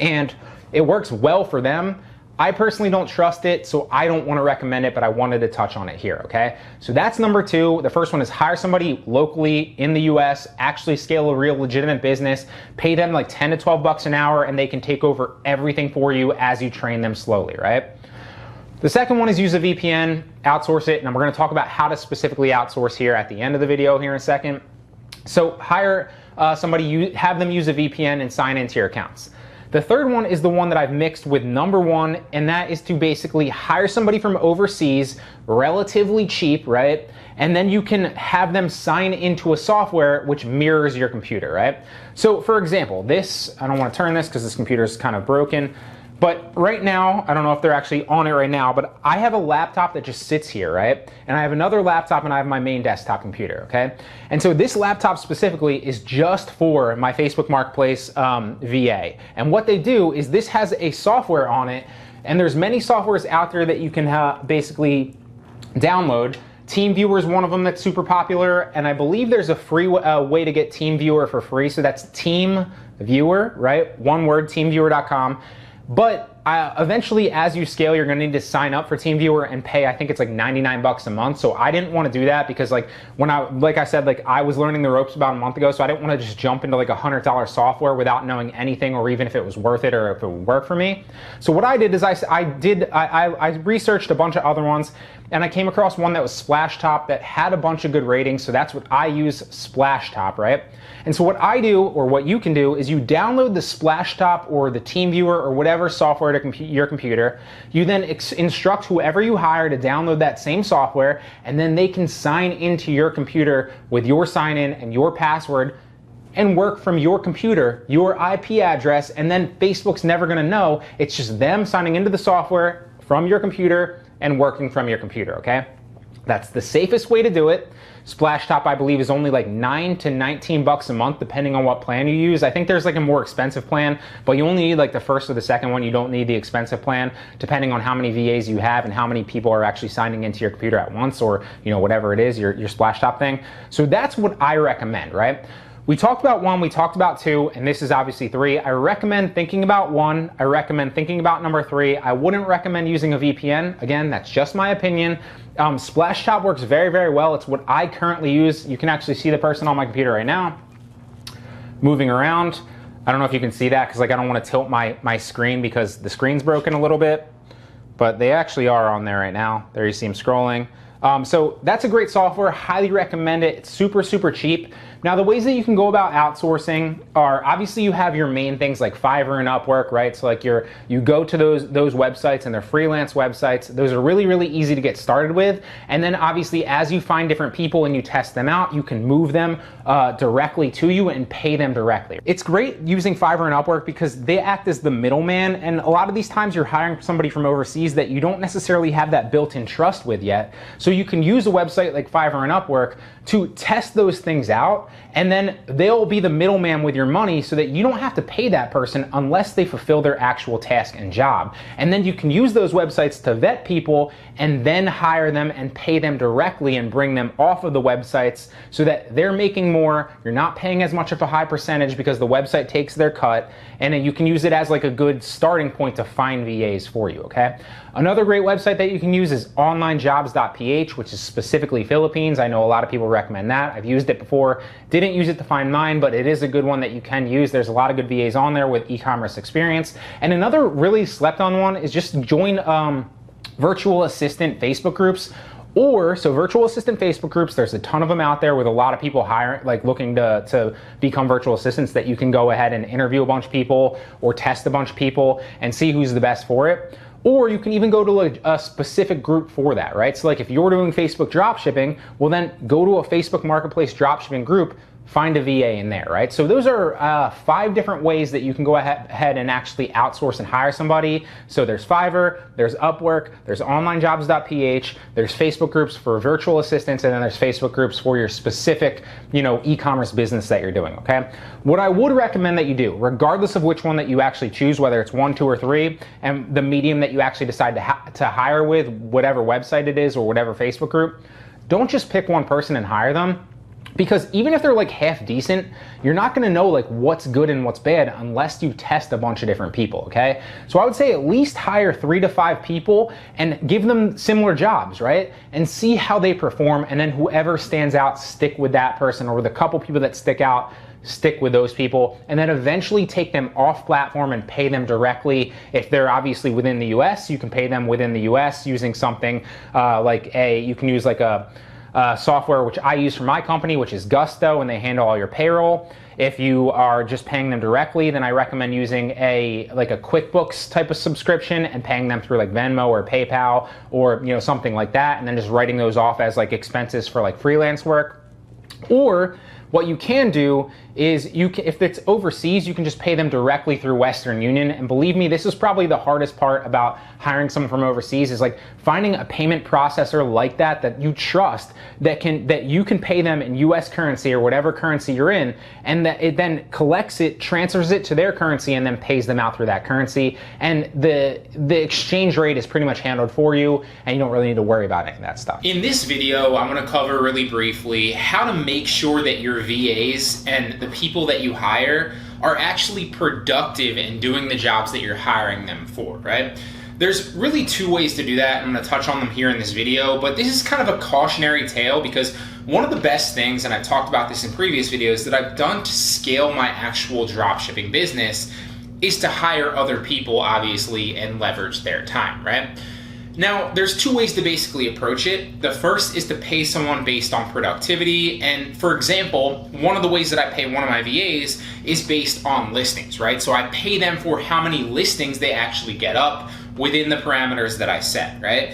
and it works well for them. I personally don't trust it, so I don't want to recommend it, but I wanted to touch on it here, okay? So that's number two. The first one is hire somebody locally in the US, actually scale a real legitimate business, pay them like 10 to 12 bucks an hour, and they can take over everything for you as you train them slowly, right? The second one is use a VPN, outsource it, and we're gonna talk about how to specifically outsource here at the end of the video here in a second. So hire somebody, have them use a VPN and sign into your accounts. The third one is the one that I've mixed with number one, and that is to basically hire somebody from overseas, relatively cheap, right? And then you can have them sign into a software which mirrors your computer, right? So for example, this, I don't want to turn this because this computer is kind of broken, but right now, I don't know if they're actually on it right now, but I have a laptop that just sits here, right? And I have another laptop and I have my main desktop computer, okay? And so this laptop specifically is just for my Facebook Marketplace VA. And what they do is this has a software on it, and there's many softwares out there that you can basically download. TeamViewer is one of them that's super popular, and I believe there's a free way to get TeamViewer for free, so that's TeamViewer, right? One word, teamviewer.com. But eventually, as you scale, you're gonna need to sign up for TeamViewer and pay, I think it's like 99 bucks a month. So I didn't wanna do that because like I said, I was learning the ropes about a month ago, so I didn't wanna just jump into like $100 software without knowing anything or even if it was worth it or if it would work for me. So what I did is I researched a bunch of other ones, and I came across one that was Splashtop that had a bunch of good ratings, so that's what I use, Splashtop, right? And so what I do, or what you can do, is you download the Splashtop or the TeamViewer or whatever software to your computer. You then instruct whoever you hire to download that same software, and then they can sign into your computer with your sign-in and your password and work from your computer, your IP address, and then Facebook's never gonna know. It's just them signing into the software from your computer and working from your computer, okay? That's the safest way to do it. Splashtop, I believe, is only like 9 to 19 bucks a month, depending on what plan you use. I think there's like a more expensive plan, but you only need like the first or the second one. You don't need the expensive plan, depending on how many VAs you have and how many people are actually signing into your computer at once, or whatever it is, your Splashtop thing. So that's what I recommend, right? We talked about one, we talked about two, and this is obviously three. I recommend thinking about one. I recommend thinking about number three. I wouldn't recommend using a VPN. Again, that's just my opinion. Splashtop works very, very well. It's what I currently use. You can actually see the person on my computer right now moving around. I don't know if you can see that because I don't want to tilt my screen because the screen's broken a little bit, but they actually are on there right now. There you see them scrolling. So that's a great software, highly recommend it. It's super, super cheap. Now the ways that you can go about outsourcing are, obviously you have your main things like Fiverr and Upwork, right? So like you go to those websites, and they're freelance websites. Those are really, really easy to get started with. And then obviously as you find different people and you test them out, you can move them directly to you and pay them directly. It's great using Fiverr and Upwork because they act as the middleman, and a lot of these times you're hiring somebody from overseas that you don't necessarily have that built-in trust with yet. So you can use a website like Fiverr and Upwork to test those things out and then they'll be the middleman with your money so that you don't have to pay that person unless they fulfill their actual task and job. And then you can use those websites to vet people and then hire them and pay them directly and bring them off of the websites so that they're making more, you're not paying as much of a high percentage because the website takes their cut, and then you can use it as like a good starting point to find VAs for you, okay? Another great website that you can use is onlinejobs.ph, which is specifically Philippines. I know a lot of people recommend that. I've used it before. Didn't use it to find mine, but it is a good one that you can use. There's a lot of good VAs on there with e-commerce experience. And another really slept on one is just join virtual assistant Facebook groups. So virtual assistant Facebook groups, there's a ton of them out there with a lot of people looking to become virtual assistants that you can go ahead and interview a bunch of people or test a bunch of people and see who's the best for it. Or you can even go to a specific group for that, right? So like if you're doing Facebook dropshipping, well then go to a Facebook Marketplace dropshipping group, find a VA in there, right? So those are 5 different ways that you can go ahead and actually outsource and hire somebody. So there's Fiverr, there's Upwork, there's onlinejobs.ph, there's Facebook groups for virtual assistants, and then there's Facebook groups for your specific, e-commerce business that you're doing, okay? What I would recommend that you do, regardless of which one that you actually choose, whether it's 1, 2, or 3, and the medium that you actually decide to hire with, whatever website it is or whatever Facebook group, don't just pick one person and hire them. Because even if they're like half decent, you're not gonna know like what's good and what's bad unless you test a bunch of different people, okay? So I would say at least hire 3 to 5 people and give them similar jobs, right? And see how they perform, and then whoever stands out, stick with that person, or with a couple people that stick out, stick with those people, and then eventually take them off platform and pay them directly. If they're obviously within the US, you can pay them within the US using something you can use like a software which I use for my company, which is Gusto, and they handle all your payroll. If you are just paying them directly, then I recommend using a QuickBooks type of subscription and paying them through like Venmo or PayPal or something like that, and then just writing those off as like expenses for like freelance work. Or what you can do is if it's overseas, you can just pay them directly through Western Union. And believe me, this is probably the hardest part about hiring someone from overseas, is like finding a payment processor like that you trust, that you can pay them in US currency or whatever currency you're in, and that it then collects it, transfers it to their currency, and then pays them out through that currency. And the exchange rate is pretty much handled for you, and you don't really need to worry about any of that stuff. In this video, I'm gonna cover really briefly how to make sure that your VAs and the people that you hire are actually productive in doing the jobs that you're hiring them for, right? There's really 2 ways to do that. I'm gonna touch on them here in this video, but this is kind of a cautionary tale, because one of the best things, and I talked about this in previous videos, that I've done to scale my actual dropshipping business is to hire other people, obviously, and leverage their time, right? Now, there's 2 ways to basically approach it. The first is to pay someone based on productivity. And for example, one of the ways that I pay one of my VAs is based on listings, right? So I pay them for how many listings they actually get up within the parameters that I set, right?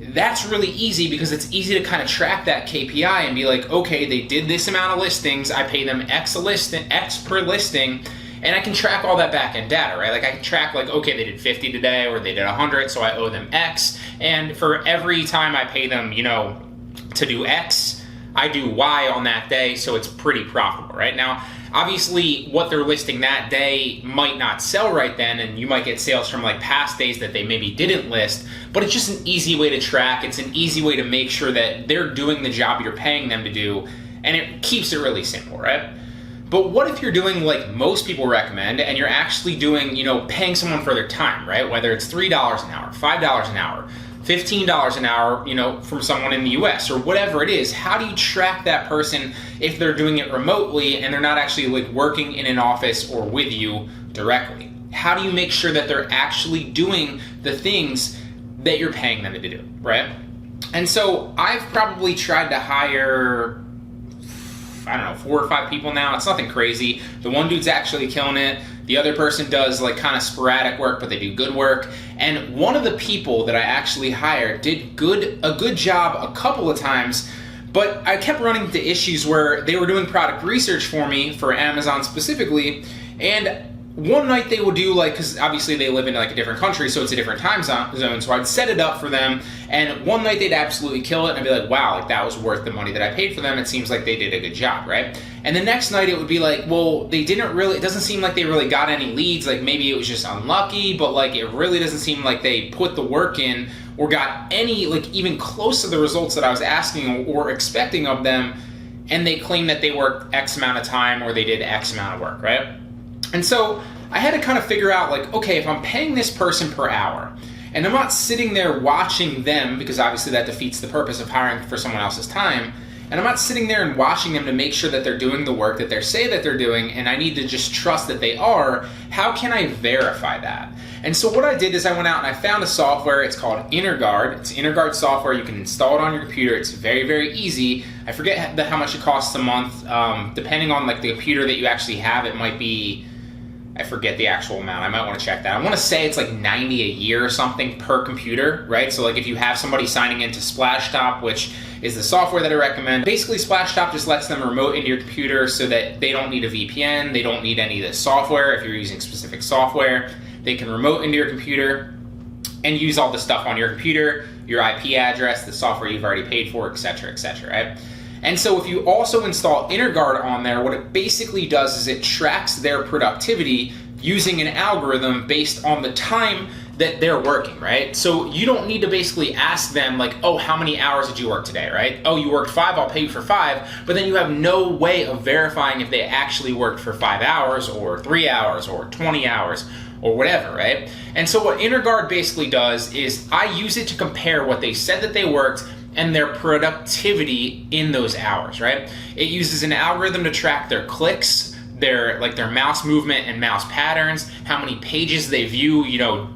That's really easy because it's easy to kind of track that KPI and be like, okay, they did this amount of listings, I pay them X per listing, and I can track all that back-end data, right? Like I can track like, okay, they did 50 today or they did 100, so I owe them X. And for every time I pay them, to do X, I do Y on that day, so it's pretty profitable, right? Now, obviously, what they're listing that day might not sell right then, and you might get sales from like past days that they maybe didn't list, but it's just an easy way to track. It's an easy way to make sure that they're doing the job you're paying them to do, and it keeps it really simple, right? But what if you're doing like most people recommend, and you're actually doing, paying someone for their time, right? Whether it's $3 an hour, $5 an hour, $15 an hour, from someone in the US or whatever it is. How do you track that person if they're doing it remotely and they're not actually like working in an office or with you directly? How do you make sure that they're actually doing the things that you're paying them to do, right? And so I've probably tried to hire, 4 or 5 people now. It's nothing crazy. The one dude's actually killing it. The other person does like kind of sporadic work, but they do good work. And one of the people that I actually hired did a good job a couple of times, but I kept running into issues where they were doing product research for me, for Amazon specifically, and one night they will do like, because obviously they live in like a different country, so it's a different time zone, so I'd set it up for them, and one night they'd absolutely kill it, and I'd be like, wow, like that was worth the money that I paid for them. It seems like they did a good job, right? And the next night it would be like, well, they didn't really, it doesn't seem like they really got any leads, like maybe it was just unlucky, but like it really doesn't seem like they put the work in or got any, like even close to the results that I was asking or expecting of them, and they claim that they worked X amount of time or they did X amount of work, right? And so I had to kind of figure out like, okay, if I'm paying this person per hour and I'm not sitting there watching them, because obviously that defeats the purpose of hiring for someone else's time, and I'm not sitting there and watching them to make sure that they're doing the work that they say that they're doing, and I need to just trust that they are, how can I verify that? And so what I did is I went out and I found a software. It's called Interguard. It's Interguard software. You can install it on your computer. It's very, very easy. I forget how much it costs a month. Depending on like the computer that you actually have, it might be, I forget the actual amount. I might want to check that. I want to say it's like $90 a year or something per computer, right? So like if you have somebody signing into Splashtop, which is the software that I recommend, basically Splashtop just lets them remote into your computer so that they don't need a VPN, they don't need any of this software. If you're using specific software, they can remote into your computer and use all the stuff on your computer, your IP address, the software you've already paid for, etc., right? And so if you also install Interguard on there, what it basically does is it tracks their productivity using an algorithm based on the time that they're working, right? So you don't need to basically ask them like, oh, how many hours did you work today, right? Oh, you worked 5, I'll pay you for 5, but then you have no way of verifying if they actually worked for 5 hours or 3 hours or 20 hours or whatever, right? And so what Interguard basically does is I use it to compare what they said that they worked and their productivity in those hours, right? It uses an algorithm to track their clicks, their mouse movement and mouse patterns, how many pages they view,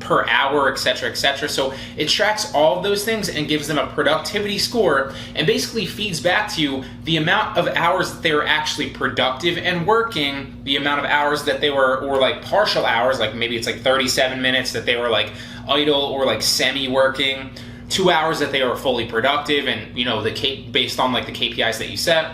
per hour, etc., So it tracks all of those things and gives them a productivity score and basically feeds back to you the amount of hours that they were actually productive and working, the amount of hours that they were, or like partial hours, like maybe it's like 37 minutes that they were like idle or like semi-working, 2 hours that they were fully productive and, based on like the KPIs that you set,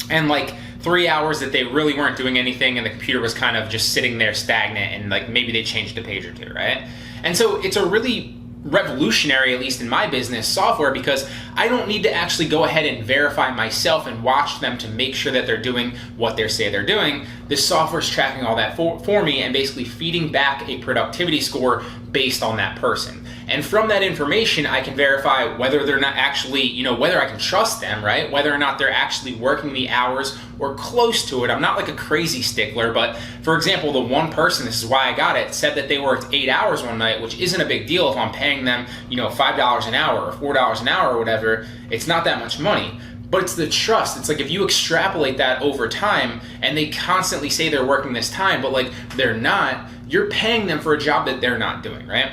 and like 3 hours that they really weren't doing anything and the computer was kind of just sitting there stagnant and like maybe they changed a page or two, right? And so it's a really revolutionary, at least in my business, software, because I don't need to actually go ahead and verify myself and watch them to make sure that they're doing what they say they're doing. This software is tracking all that for me and basically feeding back a productivity score based on that person. And from that information, I can verify whether they're not actually, whether I can trust them, right? Whether or not they're actually working the hours or close to it. I'm not like a crazy stickler, but for example, the one person, this is why I got it, said that they worked 8 hours one night, which isn't a big deal if I'm paying them, $5 an hour or $4 an hour or whatever. It's not that much money. But it's the trust. It's like if you extrapolate that over time and they constantly say they're working this time, but like they're not, you're paying them for a job that they're not doing, right?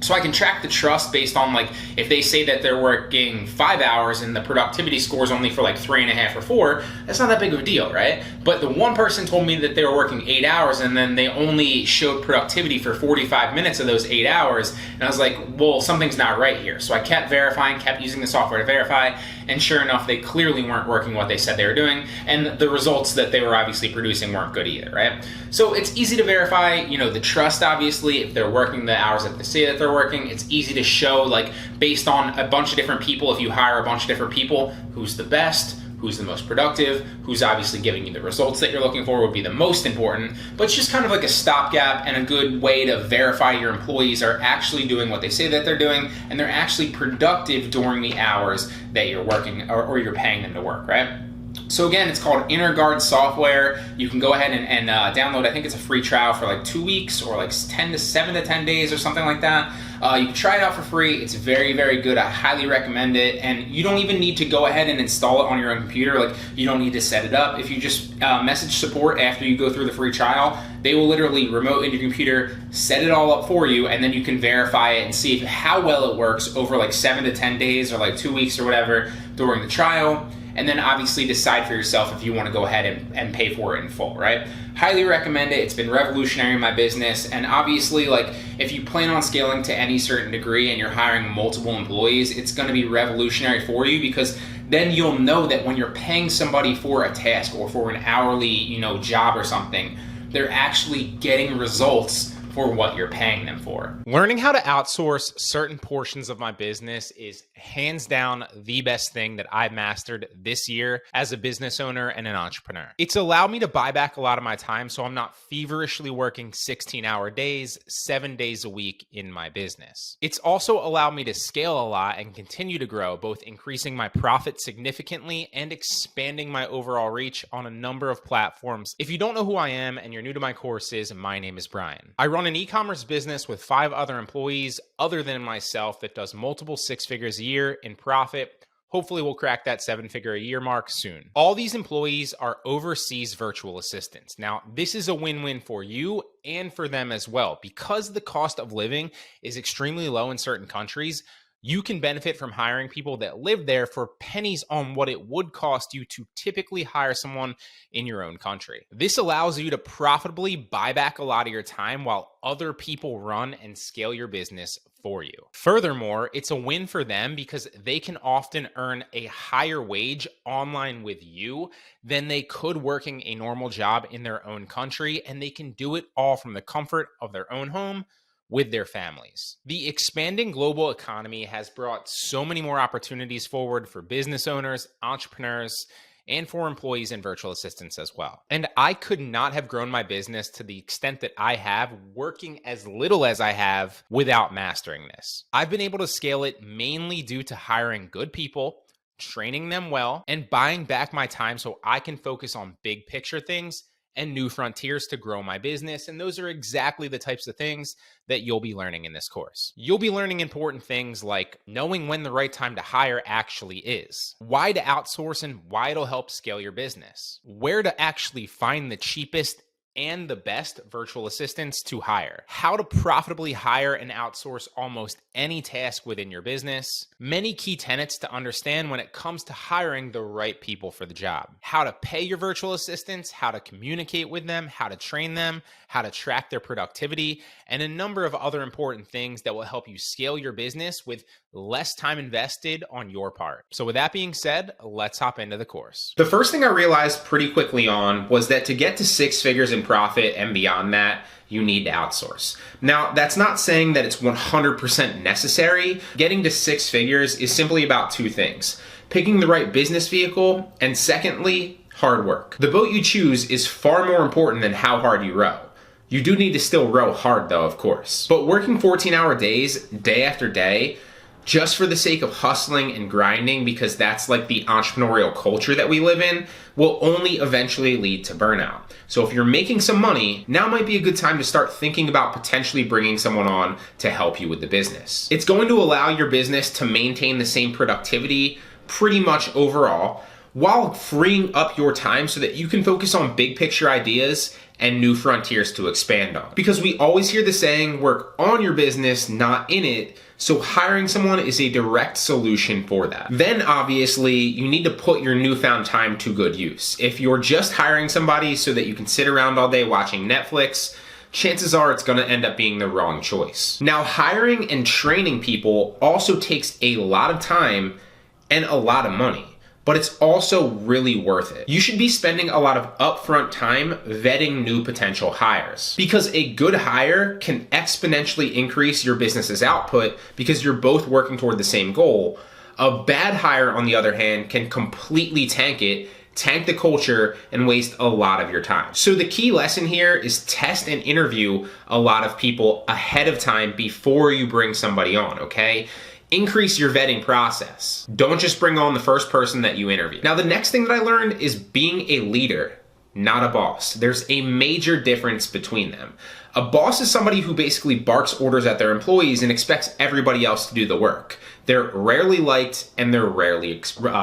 So I can track the trust based on like if they say that they're working 5 hours and the productivity score is only for like 3.5 or 4, that's not that big of a deal, right? But the one person told me that they were working 8 hours and then they only showed productivity for 45 minutes of those 8 hours. And I was like, well, something's not right here. So I kept verifying, kept using the software to verify. And sure enough, they clearly weren't working what they said they were doing. And the results that they were obviously producing weren't good either, right? So it's easy to verify, the trust, obviously, if they're working the hours that they say that they're working. It's easy to show, like, based on a bunch of different people, if you hire a bunch of different people, who's the best, who's the most productive, who's obviously giving you the results that you're looking for would be the most important. But it's just kind of like a stopgap and a good way to verify your employees are actually doing what they say that they're doing and they're actually productive during the hours that you're working or you're paying them to work, right? So again, it's called Interguard software. You can go ahead and download. I think it's a free trial for like 2 weeks or like 7 to 10 days or something like that. You can try it out for free. It's very, very good. I highly recommend it. And you don't even need to go ahead and install it on your own computer. Like, you don't need to set it up. If you just message support after you go through the free trial, they will literally remote into your computer, set it all up for you, and then you can verify it and see how well it works over like 7 to 10 days or like 2 weeks or whatever during the trial. And then obviously decide for yourself if you want to go ahead and pay for it in full, right? Highly recommend it. It's been revolutionary in my business. And obviously, like, if you plan on scaling to any certain degree and you're hiring multiple employees, it's going to be revolutionary for you, because then you'll know that when you're paying somebody for a task or for an hourly, job or something, they're actually getting results for what you're paying them for. Learning how to outsource certain portions of my business is hands down the best thing that I've mastered this year as a business owner and an entrepreneur. It's allowed me to buy back a lot of my time so I'm not feverishly working 16-hour days, 7 days a week in my business. It's also allowed me to scale a lot and continue to grow, both increasing my profit significantly and expanding my overall reach on a number of platforms. If you don't know who I am and you're new to my courses, my name is Brian. I run an e-commerce business with 5 other employees other than myself that does multiple 6 figures a year in profit. Hopefully we'll crack that 7-figure a year mark soon. All these employees are overseas virtual assistants. Now, this is a win-win for you and for them as well. Because the cost of living is extremely low in certain countries, you can benefit from hiring people that live there for pennies on what it would cost you to typically hire someone in your own country. This allows you to profitably buy back a lot of your time while other people run and scale your business for you. Furthermore, it's a win for them because they can often earn a higher wage online with you than they could working a normal job in their own country, and they can do it all from the comfort of their own home with their families. The expanding global economy has brought so many more opportunities forward for business owners, entrepreneurs, and for employees and virtual assistants as well. And I could not have grown my business to the extent that I have working as little as I have without mastering this. I've been able to scale it mainly due to hiring good people, training them well, and buying back my time so I can focus on big picture things and new frontiers to grow my business. And those are exactly the types of things that you'll be learning in this course. You'll be learning important things like knowing when the right time to hire actually is, why to outsource and why it'll help scale your business, where to actually find the cheapest and the best virtual assistants to hire, how to profitably hire and outsource almost any task within your business, many key tenets to understand when it comes to hiring the right people for the job, how to pay your virtual assistants, how to communicate with them, how to train them, how to track their productivity, and a number of other important things that will help you scale your business with less time invested on your part. So with that being said, let's hop into the course. The first thing I realized pretty quickly on was that to get to 6 figures in profit and beyond that, you need to outsource. Now, that's not saying that it's 100% necessary. Getting to 6 figures is simply about 2 things: picking the right business vehicle, and secondly, hard work. The boat you choose is far more important than how hard you row. You do need to still row hard though, of course. But working 14-hour days, day after day, just for the sake of hustling and grinding, because that's like the entrepreneurial culture that we live in, will only eventually lead to burnout. So if you're making some money, now might be a good time to start thinking about potentially bringing someone on to help you with the business. It's going to allow your business to maintain the same productivity pretty much overall, while freeing up your time so that you can focus on big picture ideas and new frontiers to expand on. Because we always hear the saying, work on your business, not in it. So hiring someone is a direct solution for that. Then obviously you need to put your newfound time to good use. If you're just hiring somebody so that you can sit around all day watching Netflix, chances are it's going to end up being the wrong choice. Now, hiring and training people also takes a lot of time and a lot of money, but it's also really worth it. You should be spending a lot of upfront time vetting new potential hires, because a good hire can exponentially increase your business's output because you're both working toward the same goal. A bad hire, on the other hand, can completely tank it, tank the culture, and waste a lot of your time. So the key lesson here is test and interview a lot of people ahead of time before you bring somebody on, okay? Increase your vetting process. Don't just bring on the first person that you interview. Now, the next thing that I learned is being a leader, not a boss. There's a major difference between them. A boss is somebody who basically barks orders at their employees and expects everybody else to do the work. They're rarely liked and they're rarely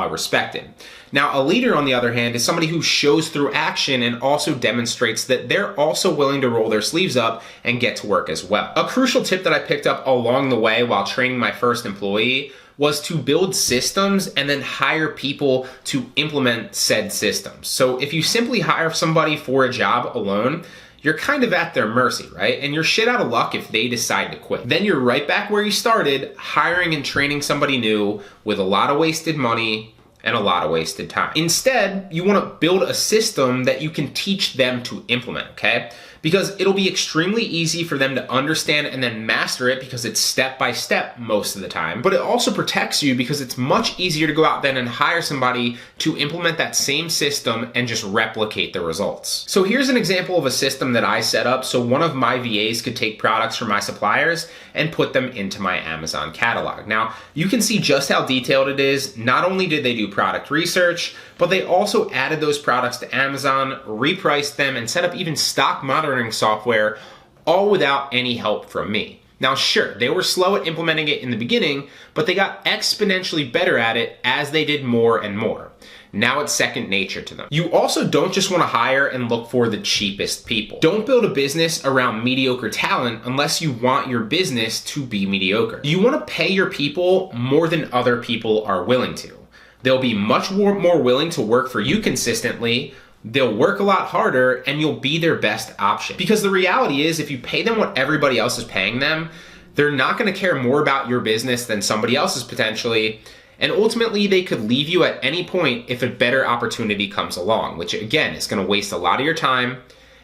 respected. Now, a leader, on the other hand, is somebody who shows through action and also demonstrates that they're also willing to roll their sleeves up and get to work as well. A crucial tip that I picked up along the way while training my first employee was to build systems and then hire people to implement said systems. So if you simply hire somebody for a job alone, you're kind of at their mercy, right? And you're shit out of luck if they decide to quit. Then you're right back where you started, hiring and training somebody new with a lot of wasted money and a lot of wasted time. Instead, you want to build a system that you can teach them to implement, okay? Because it'll be extremely easy for them to understand and then master it because it's step by step most of the time. But it also protects you because it's much easier to go out then and hire somebody to implement that same system and just replicate the results. So here's an example of a system that I set up so one of my VAs could take products from my suppliers and put them into my Amazon catalog. Now, you can see just how detailed it is. Not only did they do product research, but they also added those products to Amazon, repriced them, and set up even stock monitoring software, all without any help from me. Now, sure, they were slow at implementing it in the beginning, but they got exponentially better at it as they did more and more. Now it's second nature to them. You also don't just want to hire and look for the cheapest people. Don't build a business around mediocre talent unless you want your business to be mediocre. You want to pay your people more than other people are willing to. They'll be much more willing to work for you consistently. They'll work a lot harder and you'll be their best option. Because the reality is, if you pay them what everybody else is paying them, they're not going to care more about your business than somebody else's potentially. And ultimately, they could leave you at any point if a better opportunity comes along, which again is going to waste a lot of your time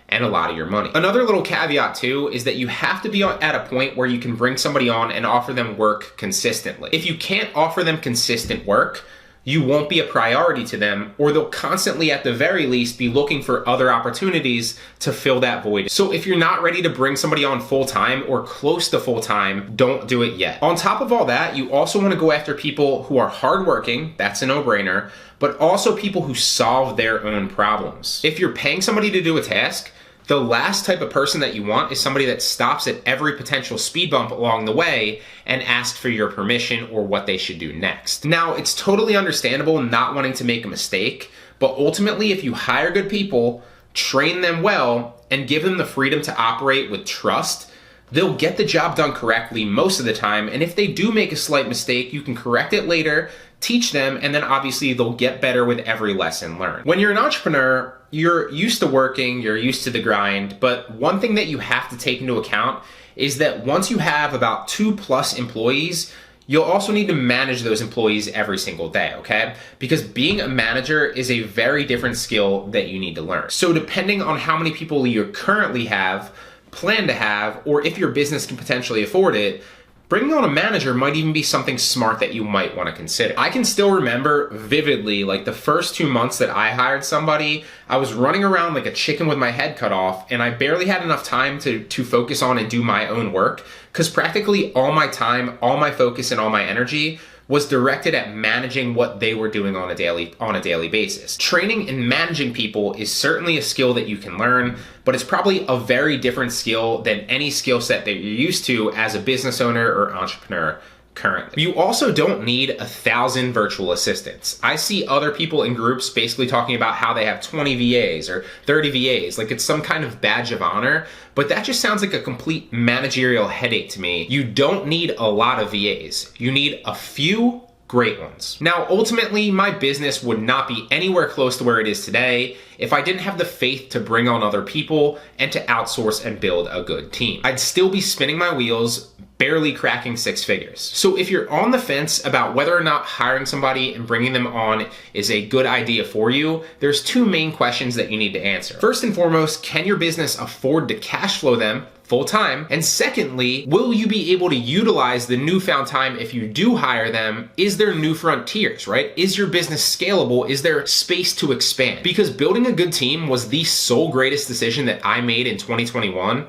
and a lot of your money. Another little caveat too is that you have to be at a point where you can bring somebody on and offer them work consistently. If you can't offer them consistent work, you won't be a priority to them, or they'll constantly, at the very least, be looking for other opportunities to fill that void. So if you're not ready to bring somebody on full-time or close to full-time, don't do it yet. On top of all that, you also want to go after people who are hardworking, that's a no-brainer, but also people who solve their own problems. If you're paying somebody to do a task, the last type of person that you want is somebody that stops at every potential speed bump along the way and asks for your permission or what they should do next. Now, it's totally understandable not wanting to make a mistake, but ultimately, if you hire good people, train them well, and give them the freedom to operate with trust, they'll get the job done correctly most of the time. And if they do make a slight mistake, you can correct it later, teach them, and then obviously they'll get better with every lesson learned. When you're an entrepreneur, you're used to working, you're used to the grind, but one thing that you have to take into account is that once you have about 2+ employees, you'll also need to manage those employees every single day, okay? Because being a manager is a very different skill that you need to learn. So depending on how many people you currently have, plan to have, or if your business can potentially afford it, bringing on a manager might even be something smart that you might want to consider. I can still remember vividly, like the first 2 months that I hired somebody, I was running around like a chicken with my head cut off, and I barely had enough time to focus on and do my own work, because practically all my time, all my focus, and all my energy was directed at managing what they were doing on a daily basis. Training and managing people is certainly a skill that you can learn, but it's probably a very different skill than any skill set that you're used to as a business owner or entrepreneur currently. You also don't need 1,000 virtual assistants. I see other people in groups basically talking about how they have 20 VAs or 30 VAs, like it's some kind of badge of honor, but that just sounds like a complete managerial headache to me. You don't need a lot of VAs. You need a few great ones. Now, ultimately, my business would not be anywhere close to where it is today if I didn't have the faith to bring on other people and to outsource and build a good team. I'd still be spinning my wheels, barely cracking 6 figures. So if you're on the fence about whether or not hiring somebody and bringing them on is a good idea for you, there's 2 main questions that you need to answer. First and foremost, can your business afford to cash flow them full time? And secondly, will you be able to utilize the newfound time if you do hire them? Is there new frontiers, right? Is your business scalable? Is there space to expand? Because building a good team was the sole greatest decision that I made in 2021.